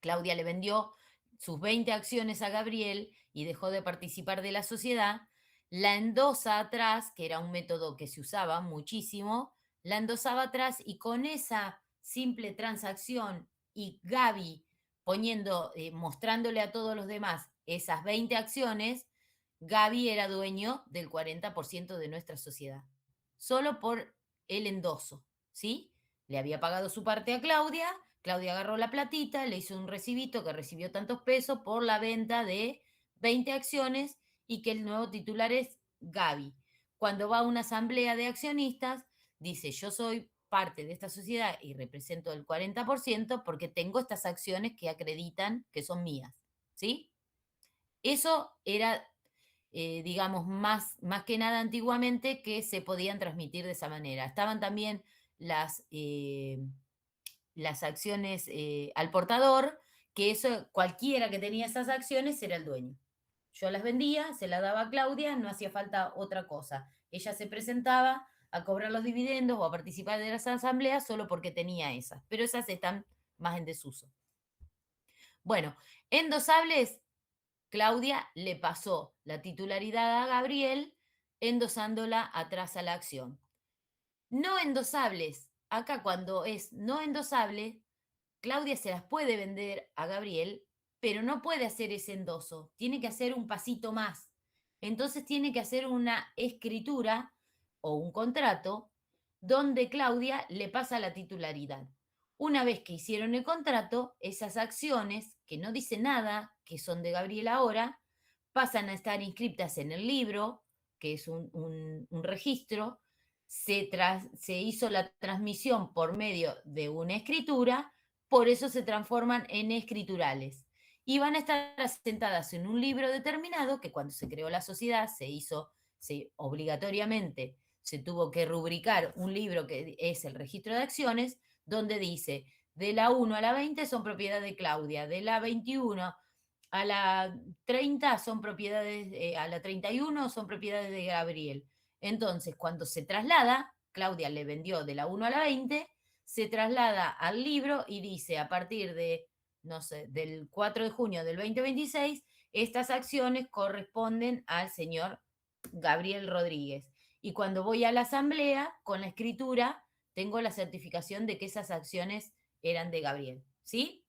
Claudia le vendió sus 20 acciones a Gabriel y dejó de participar de la sociedad, la endosa atrás, que era un método que se usaba muchísimo, la endosaba atrás y con esa simple transacción y Gaby mostrándole a todos los demás esas 20 acciones, Gaby era dueño del 40% de nuestra sociedad, solo por el endoso, ¿sí? Le había pagado su parte a Claudia, Claudia agarró la platita, le hizo un recibito que recibió tantos pesos por la venta de 20 acciones y que el nuevo titular es Gaby. Cuando va a una asamblea de accionistas, dice, yo soy parte de esta sociedad y represento el 40% porque tengo estas acciones que acreditan que son mías, ¿sí? Eso era, digamos, más que nada antiguamente que se podían transmitir de esa manera. Estaban también las acciones al portador, que eso cualquiera que tenía esas acciones era el dueño. Yo las vendía, se las daba a Claudia, no hacía falta otra cosa. Ella se presentaba a cobrar los dividendos o a participar de las asambleas solo porque tenía esas, pero esas están más en desuso. Bueno, endosables, Claudia le pasó la titularidad a Gabriel endosándola atrás a la acción. No endosables. Acá cuando es no endosable, Claudia se las puede vender a Gabriel, pero no puede hacer ese endoso. Tiene que hacer un pasito más. Entonces tiene que hacer una escritura o un contrato donde Claudia le pasa la titularidad. Una vez que hicieron el contrato, esas acciones, que no dice nada, que son de Gabriel ahora, pasan a estar inscriptas en el libro, que es un registro, se hizo la transmisión por medio de una escritura, por eso se transforman en escriturales. Y van a estar asentadas en un libro determinado que cuando se creó la sociedad obligatoriamente se tuvo que rubricar un libro que es el registro de acciones, donde dice, de la 1 a la 20 son propiedad de Claudia, de la 21 a la 30 son propiedades, a la 31 son propiedades de Gabriel. Entonces, cuando se traslada, Claudia le vendió de la 1 a la 20, se traslada al libro y dice, a partir de, no sé, del 4 de junio del 2026, estas acciones corresponden al señor Gabriel Rodríguez. Y cuando voy a la asamblea, con la escritura, tengo la certificación de que esas acciones eran de Gabriel, ¿sí?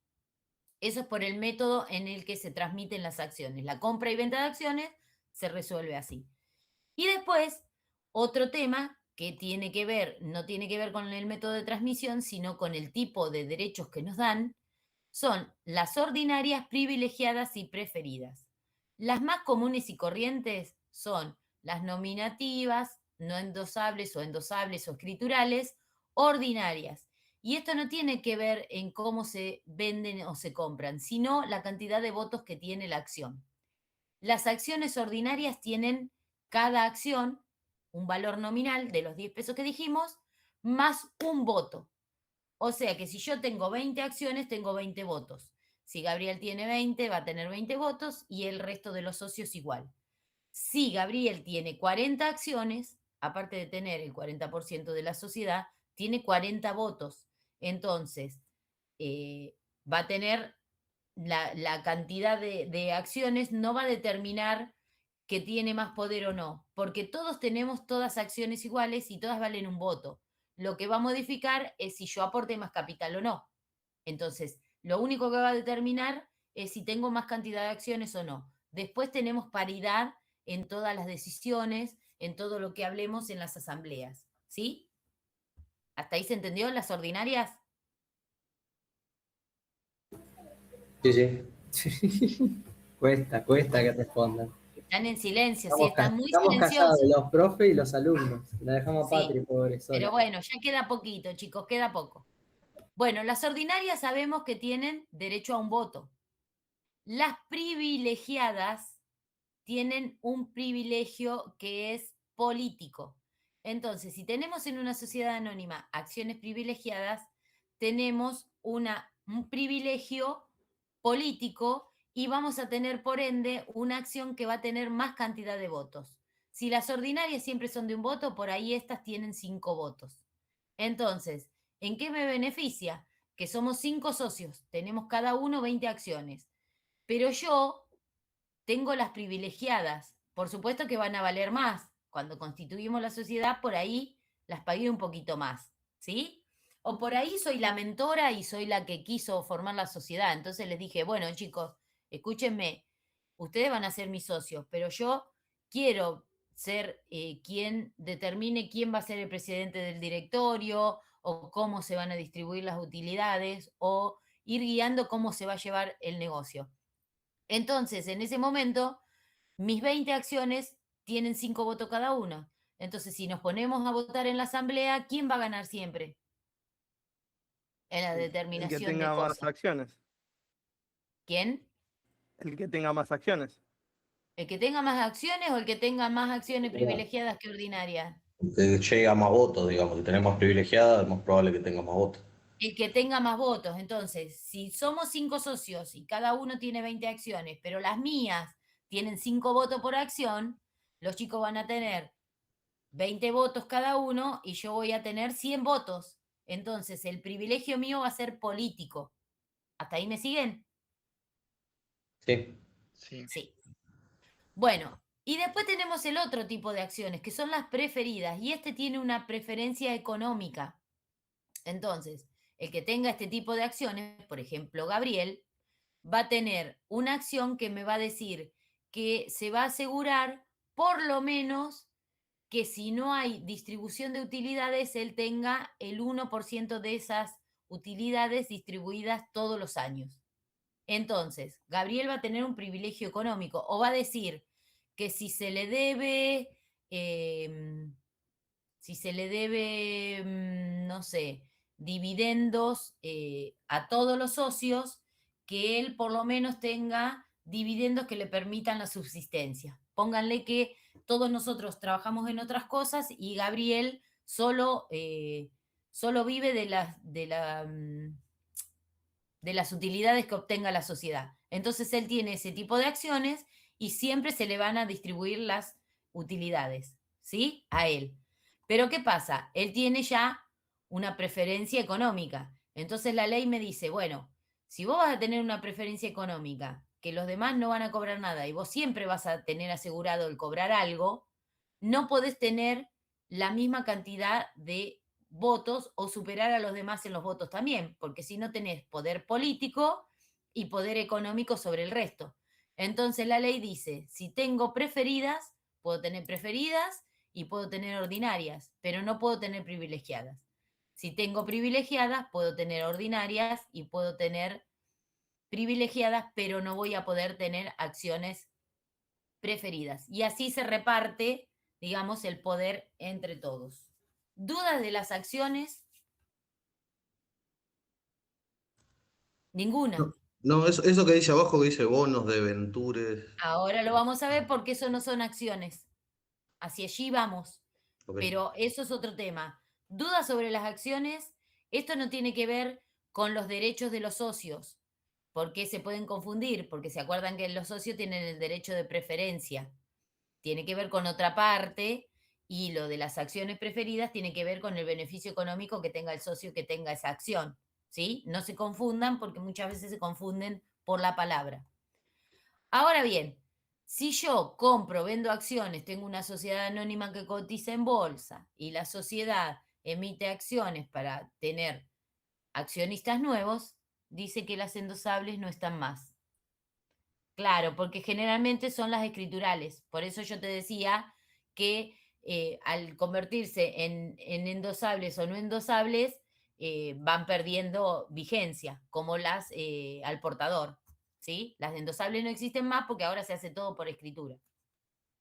Eso es por el método en el que se transmiten las acciones. La compra y venta de acciones se resuelve así. Y después, otro tema que tiene que ver, no tiene que ver con el método de transmisión, sino con el tipo de derechos que nos dan, son las ordinarias, privilegiadas y preferidas. Las más comunes y corrientes son las nominativas, no endosables o escriturales, ordinarias. Y esto no tiene que ver en cómo se venden o se compran, sino la cantidad de votos que tiene la acción. Las acciones ordinarias tienen cada acción un valor nominal de los 10 pesos que dijimos, más un voto. O sea que si yo tengo 20 acciones, tengo 20 votos. Si Gabriel tiene 20, va a tener 20 votos y el resto de los socios igual. Si Gabriel tiene 40 acciones, aparte de tener el 40% de la sociedad, tiene 40 votos. Entonces, va a tener la cantidad de acciones, no va a determinar que tiene más poder o no, porque todos tenemos todas acciones iguales y todas valen un voto. Lo que va a modificar es si yo aporte más capital o no. Entonces, lo único que va a determinar es si tengo más cantidad de acciones o no. Después tenemos paridad en todas las decisiones, en todo lo que hablemos en las asambleas. ¿Sí? ¿Hasta ahí se entendió las ordinarias? Sí, sí. Cuesta que respondan. Están en silencio, sí, están muy Estamos silenciosos. callados, los profes y los alumnos. La dejamos a Sí, Patri, pobre. Sola. pero bueno, ya queda poquito, chicos, queda poco. Bueno, las ordinarias sabemos que tienen derecho a un voto. Las privilegiadas tienen un privilegio que es político. Entonces, si tenemos en una sociedad anónima acciones privilegiadas, tenemos un privilegio político y vamos a tener, por ende, una acción que va a tener más cantidad de votos. Si las ordinarias siempre son de un voto, por ahí estas tienen 5 votos. Entonces, ¿en qué me beneficia? Que somos 5 socios, tenemos cada uno 20 acciones. Pero yo tengo las privilegiadas, por supuesto que van a valer más. Cuando constituimos la sociedad, por ahí las pagué un poquito más, ¿sí? O por ahí soy la mentora y soy la que quiso formar la sociedad. Entonces les dije, bueno, chicos, escúchenme, ustedes van a ser mis socios, pero yo quiero ser quien determine quién va a ser el presidente del directorio o cómo se van a distribuir las utilidades o ir guiando cómo se va a llevar el negocio. Entonces, en ese momento, mis 20 acciones tienen 5 votos cada una. Entonces, si nos ponemos a votar en la asamblea, ¿quién va a ganar siempre? En la determinación El que tenga de más cosas. acciones. ¿Quién? El que tenga más acciones. ¿El que tenga más acciones o el que tenga más acciones privilegiadas que ordinarias? Que llega a más votos, digamos. Si tenés más privilegiada, es más probable que tenga más votos. El que tenga más votos. Entonces, si somos 5 socios y cada uno tiene 20 acciones, pero las mías tienen 5 votos por acción, los chicos van a tener 20 votos cada uno y yo voy a tener 100 votos. Entonces, el privilegio mío va a ser político. ¿Hasta ahí me siguen? Sí. Sí. Sí. Bueno, Y después tenemos el otro tipo de acciones, que son las preferidas, y este tiene una preferencia económica. Entonces, el que tenga este tipo de acciones, por ejemplo, Gabriel, va a tener una acción que me va a decir que se va a asegurar por lo menos que si no hay distribución de utilidades, él tenga el 1% de esas utilidades distribuidas todos los años. Entonces, Gabriel va a tener un privilegio económico o va a decir que si se le debe, no sé, dividendos a todos los socios, que él por lo menos tenga dividendos que le permitan la subsistencia. Pónganle que todos nosotros trabajamos en otras cosas y Gabriel solo vive de las utilidades que obtenga la sociedad. Entonces él tiene ese tipo de acciones y siempre se le van a distribuir las utilidades, ¿sí? A él. Pero ¿qué pasa? Él tiene ya una preferencia económica. Entonces la ley me dice, bueno, si vos vas a tener una preferencia económica, que los demás no van a cobrar nada y vos siempre vas a tener asegurado el cobrar algo, no podés tener la misma cantidad de votos o superar a los demás en los votos también, porque si no tenés poder político y poder económico sobre el resto. Entonces la ley dice, si tengo preferidas, puedo tener preferidas y puedo tener ordinarias, pero no puedo tener privilegiadas. Si tengo privilegiadas, puedo tener ordinarias y puedo tener privilegiadas, pero no voy a poder tener acciones preferidas. Y así se reparte, digamos, el poder entre todos. ¿Dudas de las acciones? Ninguna. No, eso que dice abajo, que dice bonos, debentures. Ahora lo vamos a ver porque eso no son acciones. Hacia allí vamos. Ok. Pero eso es otro tema. ¿Dudas sobre las acciones? Esto no tiene que ver con los derechos de los socios. ¿Por qué se pueden confundir? Porque se acuerdan que los socios tienen el derecho de preferencia. Tiene que ver con otra parte y lo de las acciones preferidas tiene que ver con el beneficio económico que tenga el socio que tenga esa acción. ¿Sí? No se confundan porque muchas veces se confunden por la palabra. Ahora bien, si yo compro, vendo acciones, tengo una sociedad anónima que cotiza en bolsa y la sociedad emite acciones para tener accionistas nuevos, dice que las endosables no están más. Claro, porque generalmente son las escriturales. Por eso yo te decía que al convertirse en endosables o no endosables, van perdiendo vigencia, como las al portador. ¿Sí? Las endosables no existen más porque ahora se hace todo por escritura.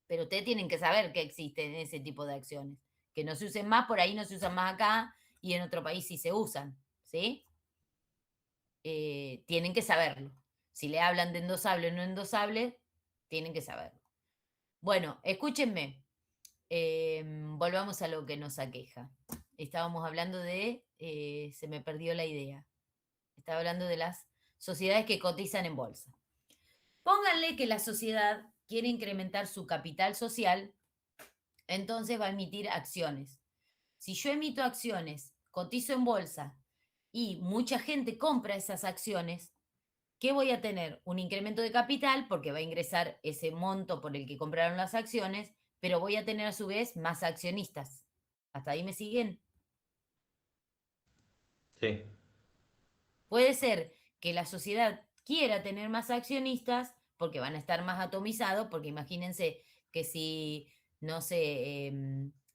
Pero ustedes tienen que saber que existen ese tipo de acciones. Que no se usen más, por ahí no se usan más acá y en otro país sí se usan. ¿Sí? Tienen que saberlo. Si le hablan de endosable o no endosable, tienen que saberlo. Bueno, escúchenme. Volvamos a lo que nos aqueja. Estábamos hablando de... se me perdió la idea. Estaba hablando de las sociedades que cotizan en bolsa. Pónganle que la sociedad quiere incrementar su capital social, entonces va a emitir acciones. Si yo emito acciones, cotizo en bolsa y mucha gente compra esas acciones, ¿qué voy a tener? Un incremento de capital porque va a ingresar ese monto por el que compraron las acciones, pero voy a tener a su vez más accionistas. ¿Hasta ahí me siguen? Sí. Puede ser que la sociedad quiera tener más accionistas porque van a estar más atomizados, porque imagínense que si, no sé,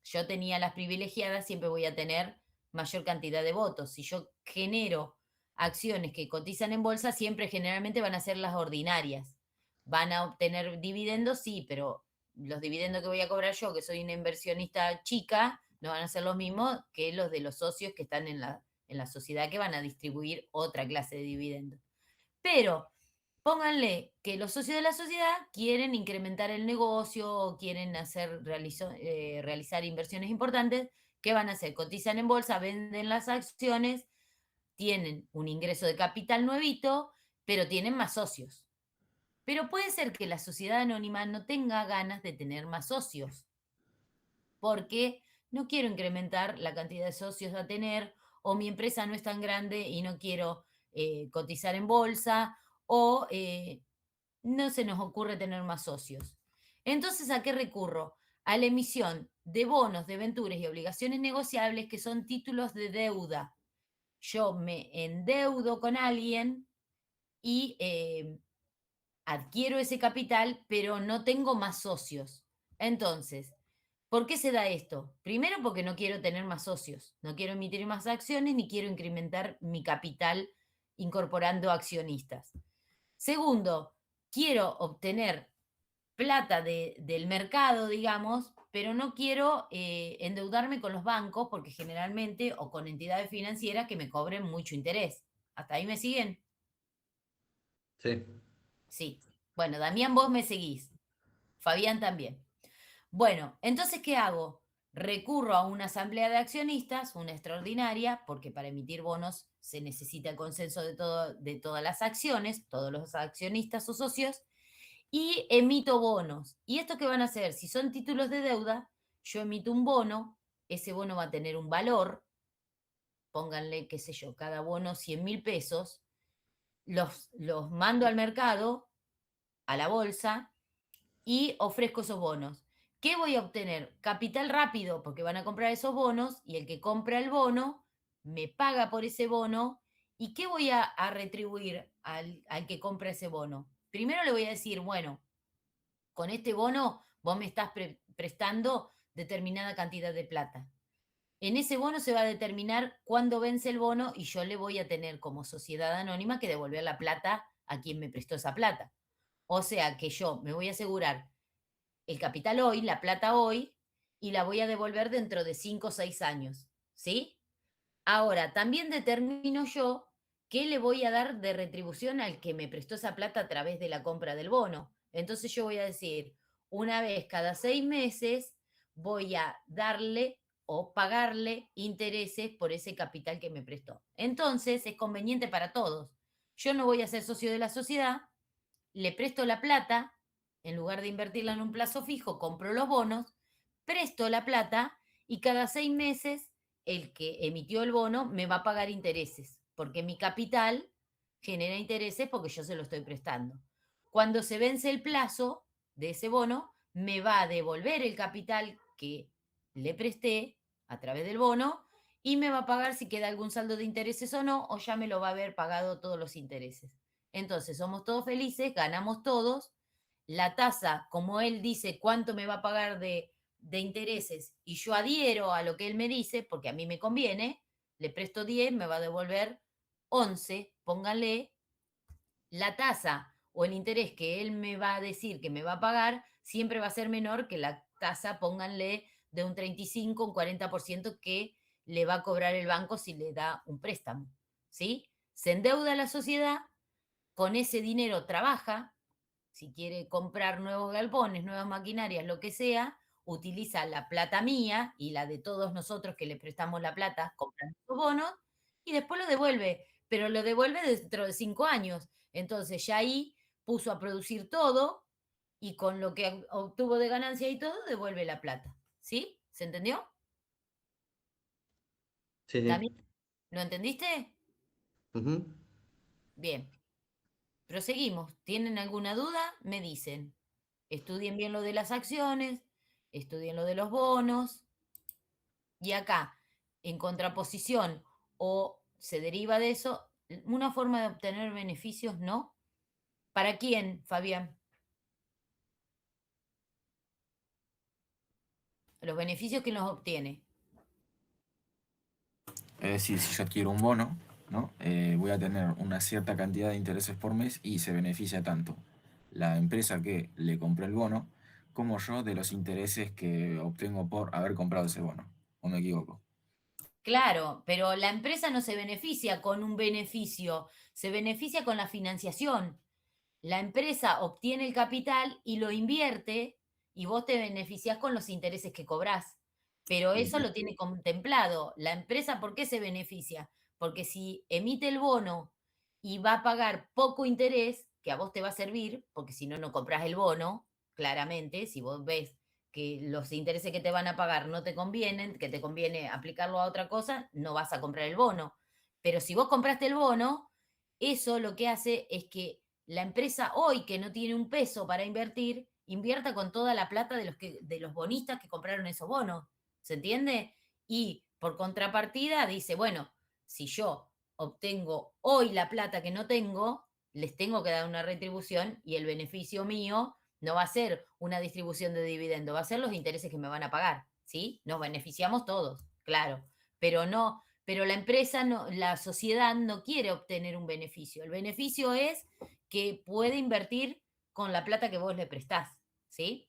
yo tenía las privilegiadas, siempre voy a tener mayor cantidad de votos. Si yo genero acciones que cotizan en bolsa, siempre generalmente van a ser las ordinarias. ¿Van a obtener dividendos? Sí, pero los dividendos que voy a cobrar yo, que soy una inversionista chica, no van a ser los mismos que los de los socios que están en la sociedad, que van a distribuir otra clase de dividendos. Pero pónganle que los socios de la sociedad quieren incrementar el negocio, quieren realizar inversiones importantes. ¿Qué van a hacer? Cotizan en bolsa, venden las acciones, tienen un ingreso de capital nuevito, pero tienen más socios. Pero puede ser que la sociedad anónima no tenga ganas de tener más socios, porque no quiero incrementar la cantidad de socios a tener, o mi empresa no es tan grande y no quiero cotizar en bolsa, o no se nos ocurre tener más socios. Entonces, ¿a qué recurro? A la emisión de bonos, debenturas y obligaciones negociables que son títulos de deuda. Yo me endeudo con alguien y adquiero ese capital, pero no tengo más socios. Entonces, ¿por qué se da esto? Primero, porque no quiero tener más socios, no quiero emitir más acciones ni quiero incrementar mi capital incorporando accionistas. Segundo, quiero obtener plata del mercado, digamos, pero no quiero endeudarme con los bancos porque generalmente, o con entidades financieras que me cobren mucho interés. ¿Hasta ahí me siguen? Sí. Sí. Bueno, Damián, vos me seguís. Fabián también. Bueno, entonces, ¿qué hago? Recurro a una asamblea de accionistas, una extraordinaria, porque para emitir bonos se necesita el consenso de todas las acciones, todos los accionistas o socios, y emito bonos. ¿Y esto qué van a hacer? Si son títulos de deuda, yo emito un bono, ese bono va a tener un valor, pónganle, qué sé yo, cada bono 100.000 pesos, los mando al mercado, a la bolsa, y ofrezco esos bonos. ¿Qué voy a obtener? Capital rápido, porque van a comprar esos bonos y el que compra el bono me paga por ese bono. ¿Y qué voy a retribuir al que compra ese bono? Primero le voy a decir, bueno, con este bono vos me estás prestando determinada cantidad de plata. En ese bono se va a determinar cuándo vence el bono y yo le voy a tener como sociedad anónima que devolver la plata a quien me prestó esa plata. O sea que yo me voy a asegurar el capital hoy, la plata hoy, y la voy a devolver dentro de 5 o 6 años. ¿Sí? Ahora, también determino yo qué le voy a dar de retribución al que me prestó esa plata a través de la compra del bono. Entonces yo voy a decir, una vez cada 6 meses voy a darle o pagarle intereses por ese capital que me prestó. Entonces es conveniente para todos. Yo no voy a ser socio de la sociedad, le presto la plata, en lugar de invertirla en un plazo fijo, compro los bonos, presto la plata y cada 6 meses el que emitió el bono me va a pagar intereses, porque mi capital genera intereses porque yo se lo estoy prestando. Cuando se vence el plazo de ese bono, me va a devolver el capital que le presté a través del bono y me va a pagar si queda algún saldo de intereses o no, o ya me lo va a haber pagado todos los intereses. Entonces, somos todos felices, ganamos todos. La tasa, como él dice cuánto me va a pagar de intereses y yo adhiero a lo que él me dice, porque a mí me conviene, le presto 10, me va a devolver 11, pónganle la tasa o el interés que él me va a decir que me va a pagar, siempre va a ser menor que la tasa, pónganle, de un 35, un 40% que le va a cobrar el banco si le da un préstamo. ¿Sí? Se endeuda la sociedad, con ese dinero trabaja, si quiere comprar nuevos galpones, nuevas maquinarias, lo que sea, utiliza la plata mía y la de todos nosotros que le prestamos la plata, compran los bonos y después lo devuelve, pero lo devuelve dentro de 5 años. Entonces ya ahí puso a producir todo y con lo que obtuvo de ganancia y todo, devuelve la plata. ¿Sí? ¿Se entendió? Sí, sí. ¿Lo entendiste? Ujú. Bien. Proseguimos. ¿Tienen alguna duda? Me dicen. Estudien bien lo de las acciones, estudien lo de los bonos. Y acá, en contraposición o se deriva de eso, una forma de obtener beneficios, ¿no? ¿Para quién, Fabián? Los beneficios que los obtiene. Es decir, si yo adquiero un bono, ¿no? Voy a tener una cierta cantidad de intereses por mes y se beneficia tanto la empresa que le compró el bono como yo de los intereses que obtengo por haber comprado ese bono. ¿O me equivoco? Claro, pero la empresa no se beneficia con un beneficio, se beneficia con la financiación. La empresa obtiene el capital y lo invierte y vos te beneficiás con los intereses que cobrás. Pero eso lo tiene contemplado. La empresa, ¿por qué se beneficia? Porque si emite el bono y va a pagar poco interés, que a vos te va a servir, porque si no, no compras el bono, claramente, si vos ves que los intereses que te van a pagar no te convienen, que te conviene aplicarlo a otra cosa, no vas a comprar el bono. Pero si vos compraste el bono, eso lo que hace es que la empresa hoy que no tiene un peso para invertir, invierta con toda la plata de los bonistas que compraron esos bonos. ¿Se entiende? Y por contrapartida dice, bueno, si yo obtengo hoy la plata que no tengo, les tengo que dar una retribución y el beneficio mío no va a ser una distribución de dividendo, va a ser los intereses que me van a pagar, ¿sí? Nos beneficiamos todos, claro, pero no, pero la empresa, no, la sociedad no quiere obtener un beneficio. El beneficio es que puede invertir con la plata que vos le prestás, ¿sí?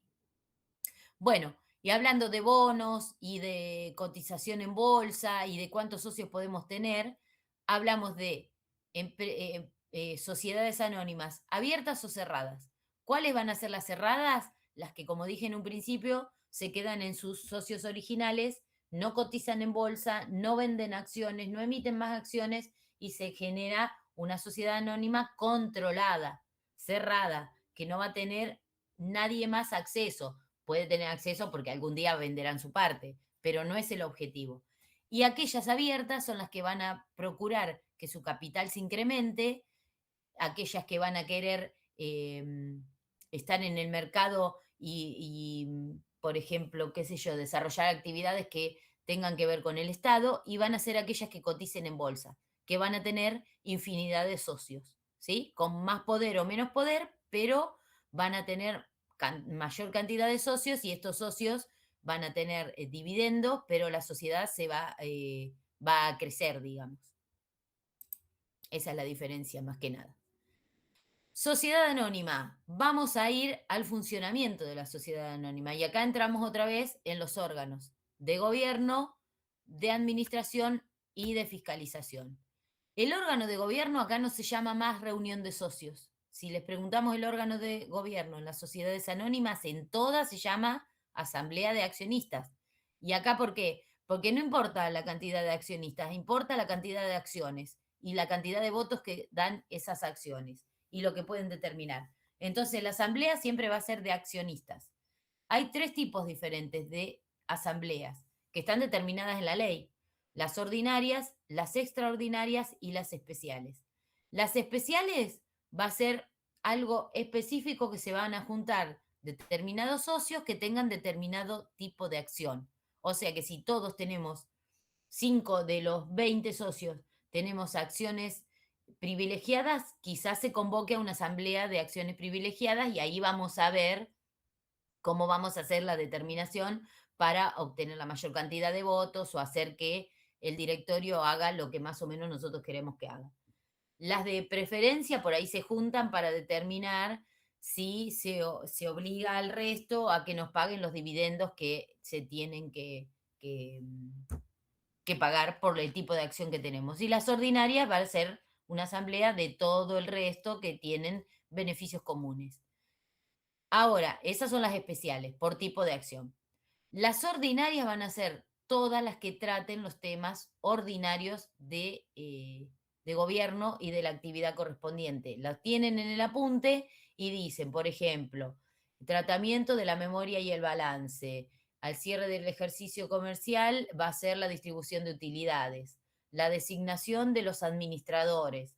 Bueno, y hablando de bonos y de cotización en bolsa y de cuántos socios podemos tener, hablamos de sociedades anónimas abiertas o cerradas. ¿Cuáles van a ser las cerradas? Las que, como dije en un principio, se quedan en sus socios originales, no cotizan en bolsa, no venden acciones, no emiten más acciones y se genera una sociedad anónima controlada, cerrada, que no va a tener nadie más acceso. Puede tener acceso porque algún día venderán su parte, pero no es el objetivo. Y aquellas abiertas son las que van a procurar que su capital se incremente, aquellas que van a querer estar en el mercado y, por ejemplo, qué sé yo, desarrollar actividades que tengan que ver con el Estado, y van a ser aquellas que coticen en bolsa, que van a tener infinidad de socios, ¿sí? Con más poder o menos poder, pero van a tener mayor cantidad de socios y estos socios van a tener dividendos, pero la sociedad va a crecer, digamos. Esa es la diferencia más que nada. Sociedad anónima. Vamos a ir al funcionamiento de la sociedad anónima. Y acá entramos otra vez en los órganos de gobierno, de administración y de fiscalización. El órgano de gobierno acá no se llama más reunión de socios. Si les preguntamos el órgano de gobierno en las sociedades anónimas, en todas se llama asamblea de accionistas. ¿Y acá por qué? Porque no importa la cantidad de accionistas, importa la cantidad de acciones y la cantidad de votos que dan esas acciones y lo que pueden determinar. Entonces, la asamblea siempre va a ser de accionistas. Hay 3 tipos diferentes de asambleas que están determinadas en la ley: las ordinarias, las extraordinarias y las especiales. Las especiales va a ser algo específico que se van a juntar determinados socios que tengan determinado tipo de acción. O sea que si todos tenemos 5 de los 20 socios, tenemos acciones privilegiadas, quizás se convoque a una asamblea de acciones privilegiadas y ahí vamos a ver cómo vamos a hacer la determinación para obtener la mayor cantidad de votos o hacer que el directorio haga lo que más o menos nosotros queremos que haga. Las de preferencia por ahí se juntan para determinar si se obliga al resto a que nos paguen los dividendos que se tienen que pagar por el tipo de acción que tenemos. Y las ordinarias va a ser una asamblea de todo el resto que tienen beneficios comunes. Ahora, esas son las especiales por tipo de acción. Las ordinarias van a ser todas las que traten los temas ordinarios de gobierno y de la actividad correspondiente. Las tienen en el apunte y dicen, por ejemplo, tratamiento de la memoria y el balance. Al cierre del ejercicio comercial va a ser la distribución de utilidades, la designación de los administradores,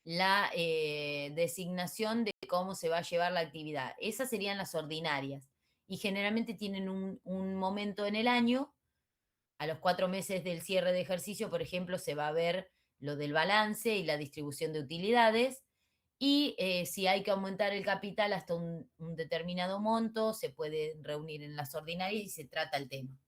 la designación de cómo se va a llevar la actividad. Esas serían las ordinarias y generalmente tienen un momento en el año. A los 4 meses del cierre de ejercicio, por ejemplo, se va a ver lo del balance y la distribución de utilidades. Y si hay que aumentar el capital hasta un determinado monto, se puede reunir en las ordinarias y se trata el tema.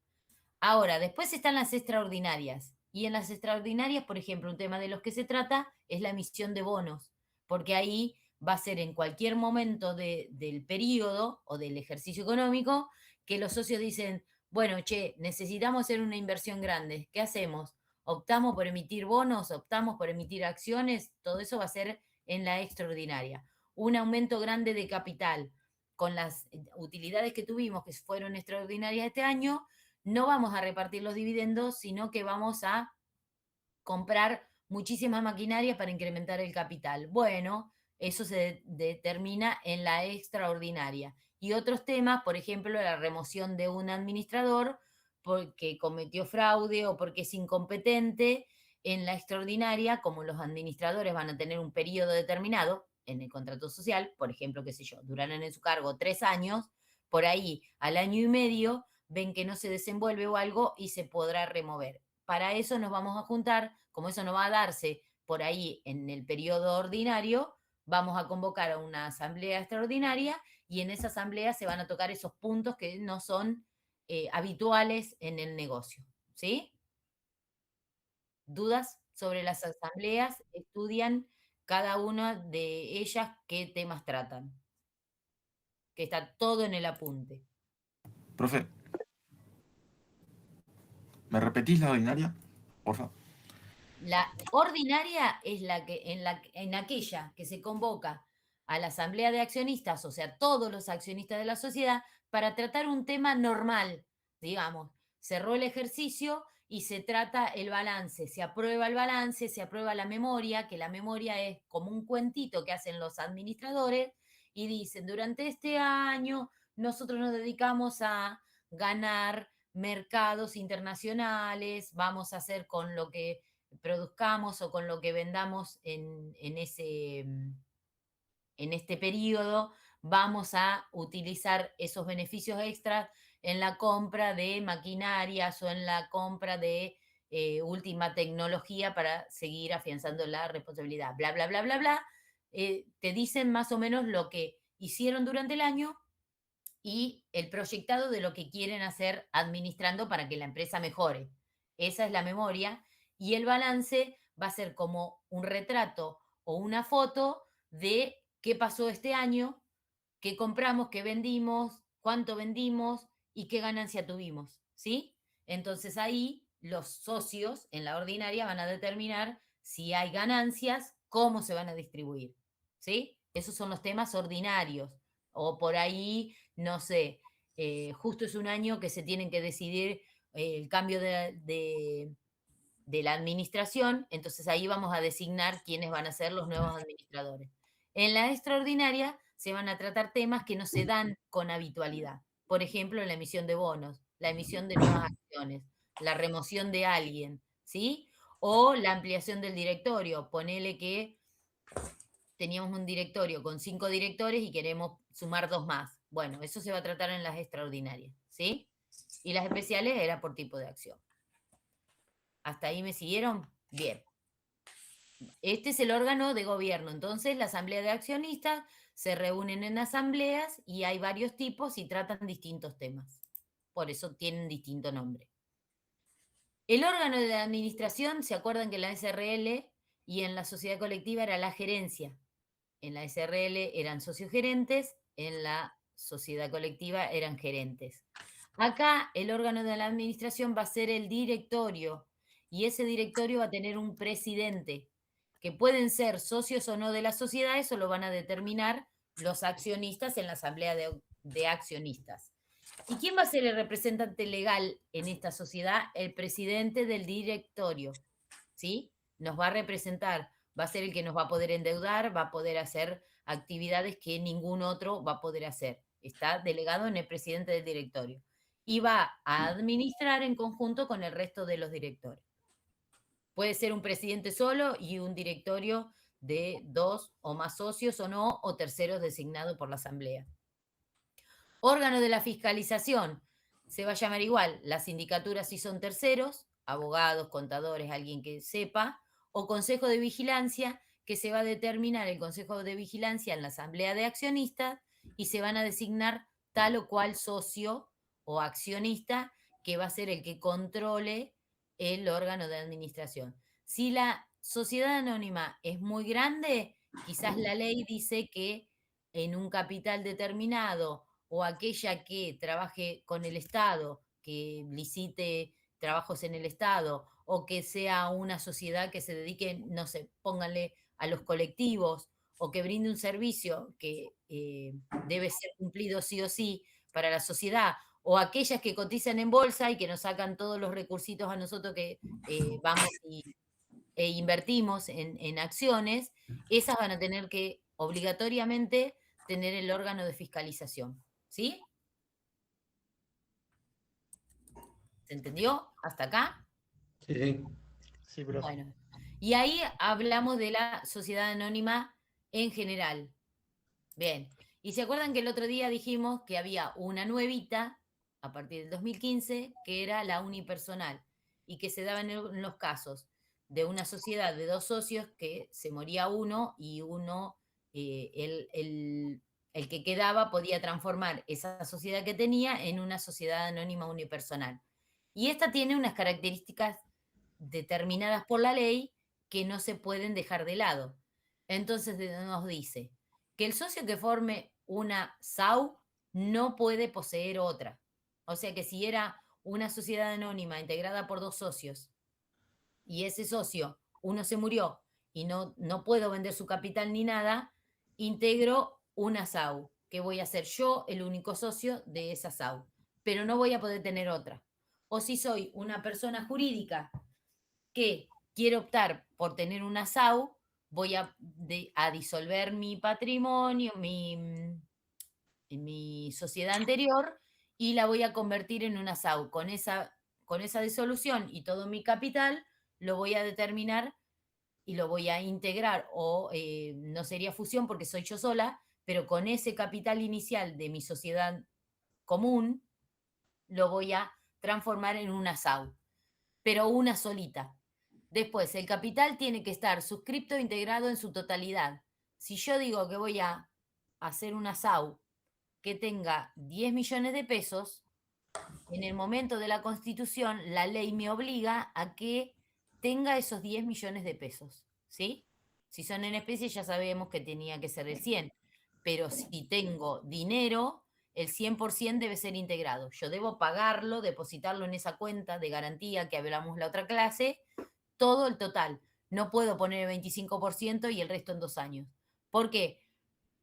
Ahora, después están las extraordinarias. Y en las extraordinarias, por ejemplo, un tema de los que se trata es la emisión de bonos, porque ahí va a ser en cualquier momento del periodo o del ejercicio económico que los socios dicen, bueno, che, necesitamos hacer una inversión grande, ¿qué hacemos? ¿Optamos por emitir bonos? ¿Optamos por emitir acciones? Todo eso va a ser en la extraordinaria. Un aumento grande de capital con las utilidades que tuvimos, que fueron extraordinarias este año, no vamos a repartir los dividendos, sino que vamos a comprar muchísimas maquinarias para incrementar el capital. Bueno, eso se determina en la extraordinaria. Y otros temas, por ejemplo, la remoción de un administrador porque cometió fraude o porque es incompetente. En la extraordinaria, como los administradores van a tener un periodo determinado, en el contrato social, por ejemplo, qué sé yo, duraran en su cargo 3 años, por ahí al año y medio ven que no se desenvuelve o algo y se podrá remover. Para eso nos vamos a juntar, como eso no va a darse por ahí en el periodo ordinario, vamos a convocar a una asamblea extraordinaria y en esa asamblea se van a tocar esos puntos que no son habituales en el negocio, ¿sí? ¿Dudas sobre las asambleas? Estudian cada una de ellas qué temas tratan. Que está todo en el apunte. Profe, ¿me repetís la ordinaria? Por favor. La ordinaria es la que en aquella que se convoca a la asamblea de accionistas, o sea, todos los accionistas de la sociedad, para tratar un tema normal, digamos. Cerró el ejercicio y se trata el balance, se aprueba el balance, se aprueba la memoria, que la memoria es como un cuentito que hacen los administradores y dicen, durante este año nosotros nos dedicamos a ganar mercados internacionales, vamos a hacer con lo que produzcamos o con lo que vendamos en este periodo, vamos a utilizar esos beneficios extras en la compra de maquinarias o en la compra de última tecnología para seguir afianzando la responsabilidad, bla, bla, bla, bla, bla. Te dicen más o menos lo que hicieron durante el año y el proyectado de lo que quieren hacer administrando para que la empresa mejore. Esa es la memoria. Y el balance va a ser como un retrato o una foto de qué pasó este año, qué compramos, qué vendimos, cuánto vendimos y qué ganancia tuvimos, ¿sí? Entonces ahí los socios en la ordinaria van a determinar si hay ganancias, cómo se van a distribuir, ¿sí? Esos son los temas ordinarios. O por ahí, no sé, justo es un año que se tienen que decidir el cambio de la administración, entonces ahí vamos a designar quiénes van a ser los nuevos administradores. En la extraordinaria se van a tratar temas que no se dan con habitualidad. Por ejemplo, la emisión de bonos, la emisión de nuevas acciones, la remoción de alguien, ¿sí? O la ampliación del directorio. Ponele que teníamos un directorio con 5 directores y queremos sumar 2 más. Bueno, eso se va a tratar en las extraordinarias, ¿sí? Y las especiales era por tipo de acción. ¿Hasta ahí me siguieron? Bien. Este es el órgano de gobierno. Entonces, la asamblea de accionistas se reúnen en asambleas y hay varios tipos y tratan distintos temas. Por eso tienen distinto nombre. El órgano de la administración, ¿se acuerdan que en la SRL y en la sociedad colectiva era la gerencia? En la SRL eran socios gerentes, en la sociedad colectiva eran gerentes. Acá el órgano de la administración va a ser el directorio y ese directorio va a tener un presidente, que pueden ser socios o no de la sociedad, eso lo van a determinar los accionistas en la asamblea de accionistas. ¿Y quién va a ser el representante legal en esta sociedad? El presidente del directorio, ¿sí? Nos va a representar, va a ser el que nos va a poder endeudar, va a poder hacer actividades que ningún otro va a poder hacer. Está delegado en el presidente del directorio. Y va a administrar en conjunto con el resto de los directores. Puede ser un presidente solo y un directorio de 2 o más socios o no, o terceros designados por la asamblea. Órgano de la fiscalización. Se va a llamar igual, las sindicaturas si son terceros, abogados, contadores, alguien que sepa, o consejo de vigilancia, que se va a determinar el consejo de vigilancia en la asamblea de accionistas y se van a designar tal o cual socio o accionista que va a ser el que controle el órgano de administración. Si la sociedad anónima es muy grande, quizás la ley dice que en un capital determinado o aquella que trabaje con el Estado, que licite trabajos en el Estado, o que sea una sociedad que se dedique, no sé, pónganle a los colectivos, o que brinde un servicio que debe ser cumplido sí o sí para la sociedad, o aquellas que cotizan en bolsa y que nos sacan todos los recursitos a nosotros que vamos e invertimos en acciones, esas van a tener que obligatoriamente tener el órgano de fiscalización. ¿Sí? ¿Se entendió hasta acá? Sí, sí. Sí, profe. Bueno, y ahí hablamos de la sociedad anónima en general. Bien. Y se acuerdan que el otro día dijimos que había una nuevita, a partir del 2015, que era la unipersonal, y que se daba en los casos de una sociedad de dos socios que se moría uno y uno, el que quedaba podía transformar esa sociedad que tenía en una sociedad anónima unipersonal. Y esta tiene unas características determinadas por la ley que no se pueden dejar de lado. Entonces nos dice que el socio que forme una SAU no puede poseer otra. O sea que si era una sociedad anónima integrada por dos socios y ese socio, uno se murió y no puedo vender su capital ni nada, integro una SAU, que voy a ser yo el único socio de esa SAU, pero no voy a poder tener otra. O si soy una persona jurídica que quiero optar por tener una SAU, voy a disolver mi patrimonio, mi sociedad anterior, y la voy a convertir en una SAU. Con esa disolución y todo mi capital, lo voy a determinar y lo voy a integrar, o no sería fusión porque soy yo sola, pero con ese capital inicial de mi sociedad común, lo voy a transformar en una SAU, pero una solita. Después, el capital tiene que estar suscripto e integrado en su totalidad. Si yo digo que voy a hacer una SAU que tenga 10 millones de pesos, en el momento de la constitución, la ley me obliga a que tenga esos 10 millones de pesos, ¿sí? Si son en especie, ya sabemos que tenía que ser el 100, pero si tengo dinero, el 100% debe ser integrado. Yo debo pagarlo, depositarlo en esa cuenta de garantía que hablamos la otra clase, todo el total. No puedo poner el 25% y el resto en 2 años. ¿Por qué?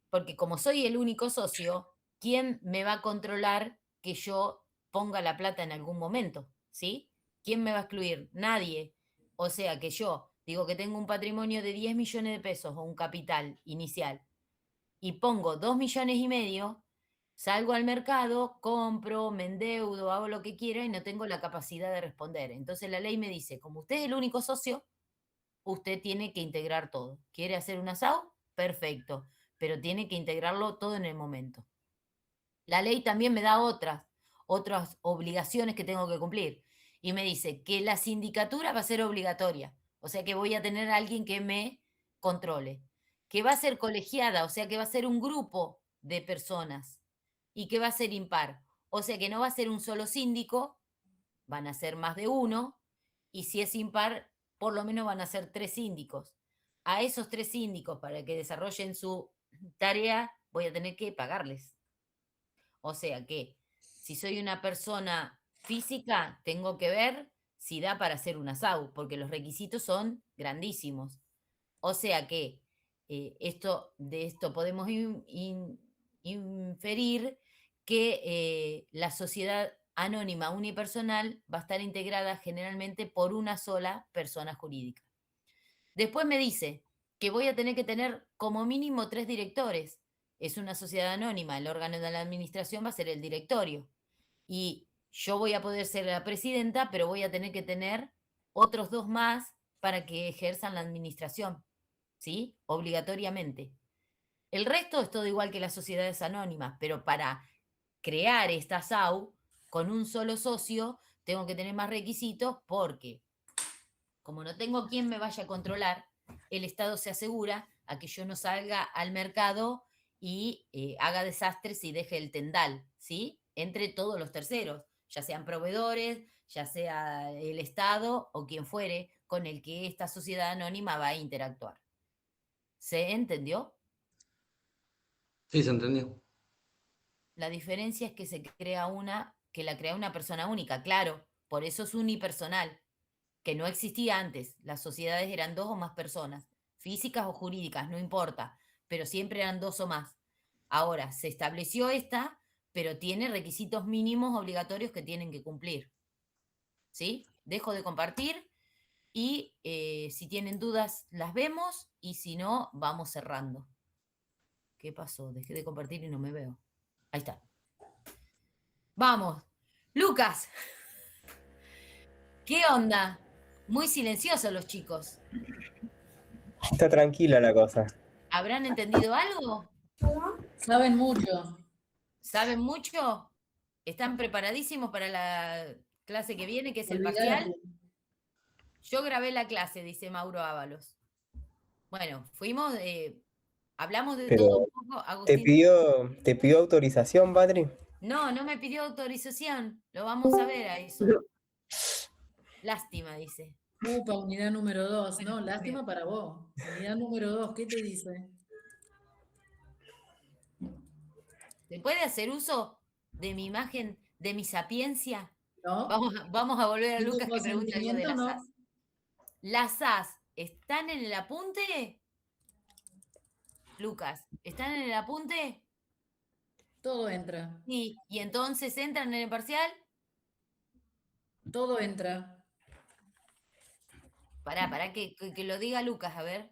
Porque como soy el único socio, ¿quién me va a controlar que yo ponga la plata en algún momento? ¿Sí? ¿Quién me va a excluir? Nadie. O sea que yo digo que tengo un patrimonio de 10 millones de pesos o un capital inicial y pongo 2,5 millones, salgo al mercado, compro, me endeudo, hago lo que quiera y no tengo la capacidad de responder. Entonces la ley me dice, como usted es el único socio, usted tiene que integrar todo. ¿Quiere hacer una SAU? Perfecto, pero tiene que integrarlo todo en el momento. La ley también me da otras obligaciones que tengo que cumplir. Y me dice que la sindicatura va a ser obligatoria. O sea que voy a tener a alguien que me controle. Que va a ser colegiada, o sea que va a ser un grupo de personas. Y que va a ser impar. O sea que no va a ser un solo síndico, van a ser más de uno. Y si es impar, por lo menos van a ser 3 síndicos. A esos 3 síndicos, para que desarrollen su tarea, voy a tener que pagarles. O sea que si soy una persona física, tengo que ver si da para hacer una SAU, porque los requisitos son grandísimos. O sea que de esto podemos inferir que la sociedad anónima unipersonal va a estar integrada generalmente por una sola persona jurídica. Después me dice que voy a tener que tener como mínimo 3 directores. Es una sociedad anónima, el órgano de la administración va a ser el directorio. Y yo voy a poder ser la presidenta, pero voy a tener que tener otros 2 más para que ejerzan la administración, ¿sí? Obligatoriamente. El resto es todo igual que las sociedades anónimas, pero para crear esta SAU con un solo socio tengo que tener más requisitos porque, como no tengo quien me vaya a controlar, el Estado se asegura a que yo no salga al mercado y haga desastres y deje el tendal, ¿sí? Entre todos los terceros, ya sean proveedores, ya sea el Estado o quien fuere con el que esta sociedad anónima va a interactuar. ¿Se entendió? Sí, se entendió. La diferencia es que la crea una persona única, claro, por eso es unipersonal, que no existía antes. Las sociedades eran 2 o más personas, físicas o jurídicas, no importa, pero siempre eran 2 o más. Ahora se estableció esta, pero tiene requisitos mínimos obligatorios que tienen que cumplir. ¿Sí? Dejo de compartir y si tienen dudas las vemos y si no, vamos cerrando. ¿Qué pasó? Dejé de compartir y no me veo. Ahí está. Vamos. Lucas. ¿Qué onda? Muy silenciosos los chicos. Está tranquila la cosa. ¿Habrán entendido algo? Saben mucho. ¿Saben mucho? ¿Están preparadísimos para la clase que viene, que es el Olvidate. parcial? Yo grabé la clase, dice Mauro Ábalos. Bueno, fuimos, hablamos de Pero, todo un poco. ¿te Agustín. pidió autorización, Patri? No, no me pidió autorización. Lo vamos a ver a eso. Lástima, dice. Upa, unidad número 2. Bueno, No, muy lástima para vos. Unidad número 2, ¿qué te dice? ¿Se puede hacer uso de mi imagen, de mi sapiencia? No. Vamos a volver a ¿Y tu Lucas que pregunta algo de consentimiento? las No. as. ¿Las as están en el apunte? Lucas, ¿están en el apunte? Todo entra. Sí. ¿Y entonces entran en el parcial? Todo entra. Pará, que lo diga Lucas, a ver.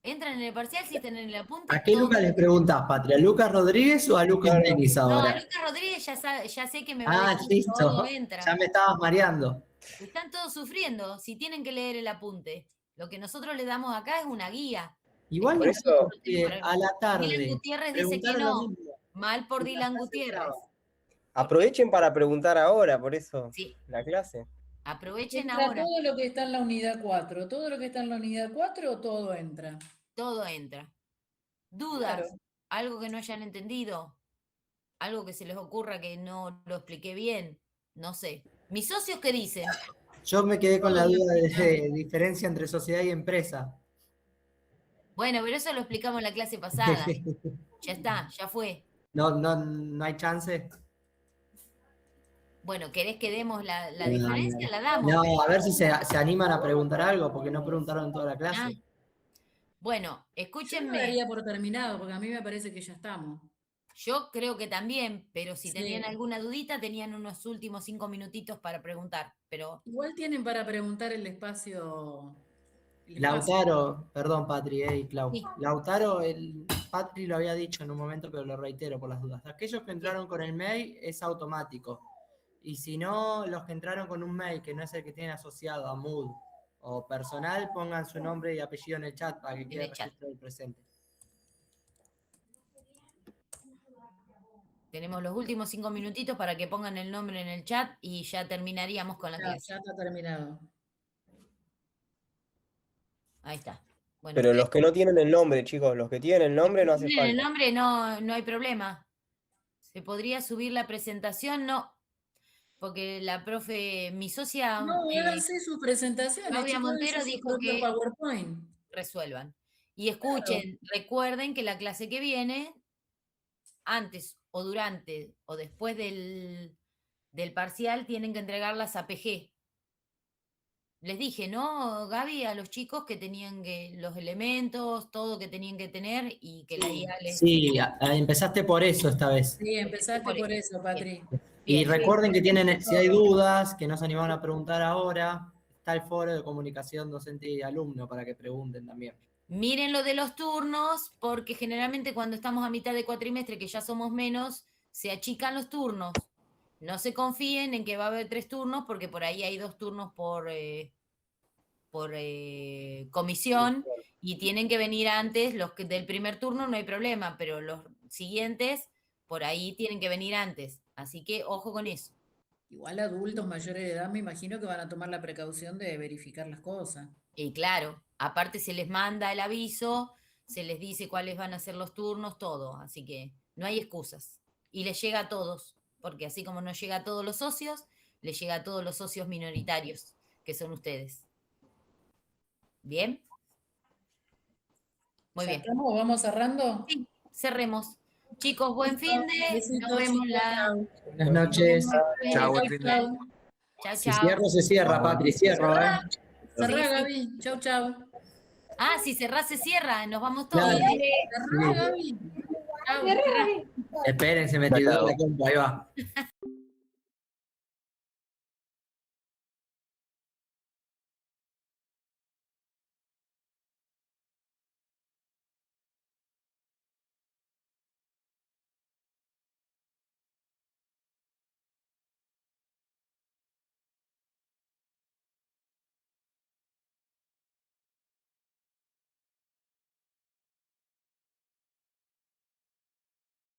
¿Entran en el parcial si están en el apunte? ¿A qué Lucas le preguntás, Patria? ¿A Lucas Rodríguez o a Lucas Denis No, a ahora? Lucas Rodríguez ya sé que me va a Ah, decir todo listo. entra. Ya me estabas mareando. Están todos sufriendo si tienen que leer el apunte. Lo que nosotros le damos acá es una guía. Igual Por eso- a la tarde. Dylan Gutiérrez dice que preguntaron lo no. mismo. Mal por Dylan Gutiérrez. Aprovechen para preguntar ahora, por eso. Sí. La clase. Aprovechen Entra ahora. todo lo que está en la unidad 4. Todo lo que está en la unidad 4, todo entra. Todo entra. ¿Dudas? Claro. ¿Algo que no hayan entendido? ¿Algo que se les ocurra que no lo expliqué bien? No sé. ¿Mis socios qué dicen? Yo me quedé con la duda de diferencia entre sociedad y empresa. Bueno, pero eso lo explicamos en la clase pasada. Ya está, ya fue. No hay chance. Bueno, ¿querés que demos la diferencia? La damos. No, a ver si se animan a preguntar algo, porque no preguntaron en toda la clase. Ah. Bueno, Yo escúchenme. lo daría por terminado, porque a mí me parece que ya estamos. Yo creo que también, pero si Sí. tenían alguna dudita, tenían unos últimos 5 minutitos para preguntar. Pero Igual tienen para preguntar el espacio. Lautaro, perdón Patri, y Clau. Sí. Lautaro, Patri lo había dicho en un momento, pero lo reitero por las dudas. Aquellos que entraron con el mail es automático. Y si no, los que entraron con un mail que no es el que tienen asociado a Mood o personal, pongan su nombre y apellido en el chat para que quede el chat. registro del presente. tenemos los últimos 5 minutitos para que pongan el nombre en el chat y ya terminaríamos con la clase. Ya está terminado. Ahí está. Bueno, Pero los que no tienen el nombre, chicos, los que tienen el nombre no hace tienen el falta. nombre, no hay problema. ¿Se podría subir la presentación? No. Porque la profe, mi socia... No, háganse sus presentaciones. Claudia chicos, Montero háganse su dijo propio que PowerPoint. resuelvan. Y escuchen, recuerden que la clase que viene, antes o durante o después del parcial, tienen que entregar las APG. Les dije, ¿no, Gaby? A los chicos que tenían que, los elementos, todo que tenían que tener y que la guía les... Sí, empezaste por eso esta vez. Sí, empezaste por eso, Patri. Y recuerden que tienen, si hay dudas, que no se animaron a preguntar ahora, está el foro de comunicación docente y alumno para que pregunten también. Miren lo de los turnos, porque generalmente cuando estamos a mitad de cuatrimestre, que ya somos menos, se achican los turnos. No se confíen en que va a haber 3 turnos, porque por ahí hay 2 turnos por comisión, y tienen que venir antes. Los que del primer turno no hay problema, pero los siguientes, por ahí tienen que venir antes. Así que ojo con eso. Igual adultos mayores de edad me imagino que van a tomar la precaución de verificar las cosas. Y claro, aparte se les manda el aviso, se les dice cuáles van a ser los turnos, todo. Así que no hay excusas. Y les llega a todos, porque así como nos llega a todos los socios, les llega a todos los socios minoritarios, que son ustedes. ¿Bien? Muy bien. ¿Estamos? ¿Vamos cerrando? Sí, cerremos. Chicos, buen fin de... Besitos, Nos vemos chicos, chao. Buenas noches. Chao, buen fin de. Chao, Si chao. cierro, se cierra, Patri, cierro, ¿eh? Cerrá, Sí, sí. Gaby. Chau, chau. Ah, si cerrás se cierra, nos vamos todos. Claro. Cerrá, Gaby. Chau, cerrá. Esperen, se me tiró la compu, ahí va.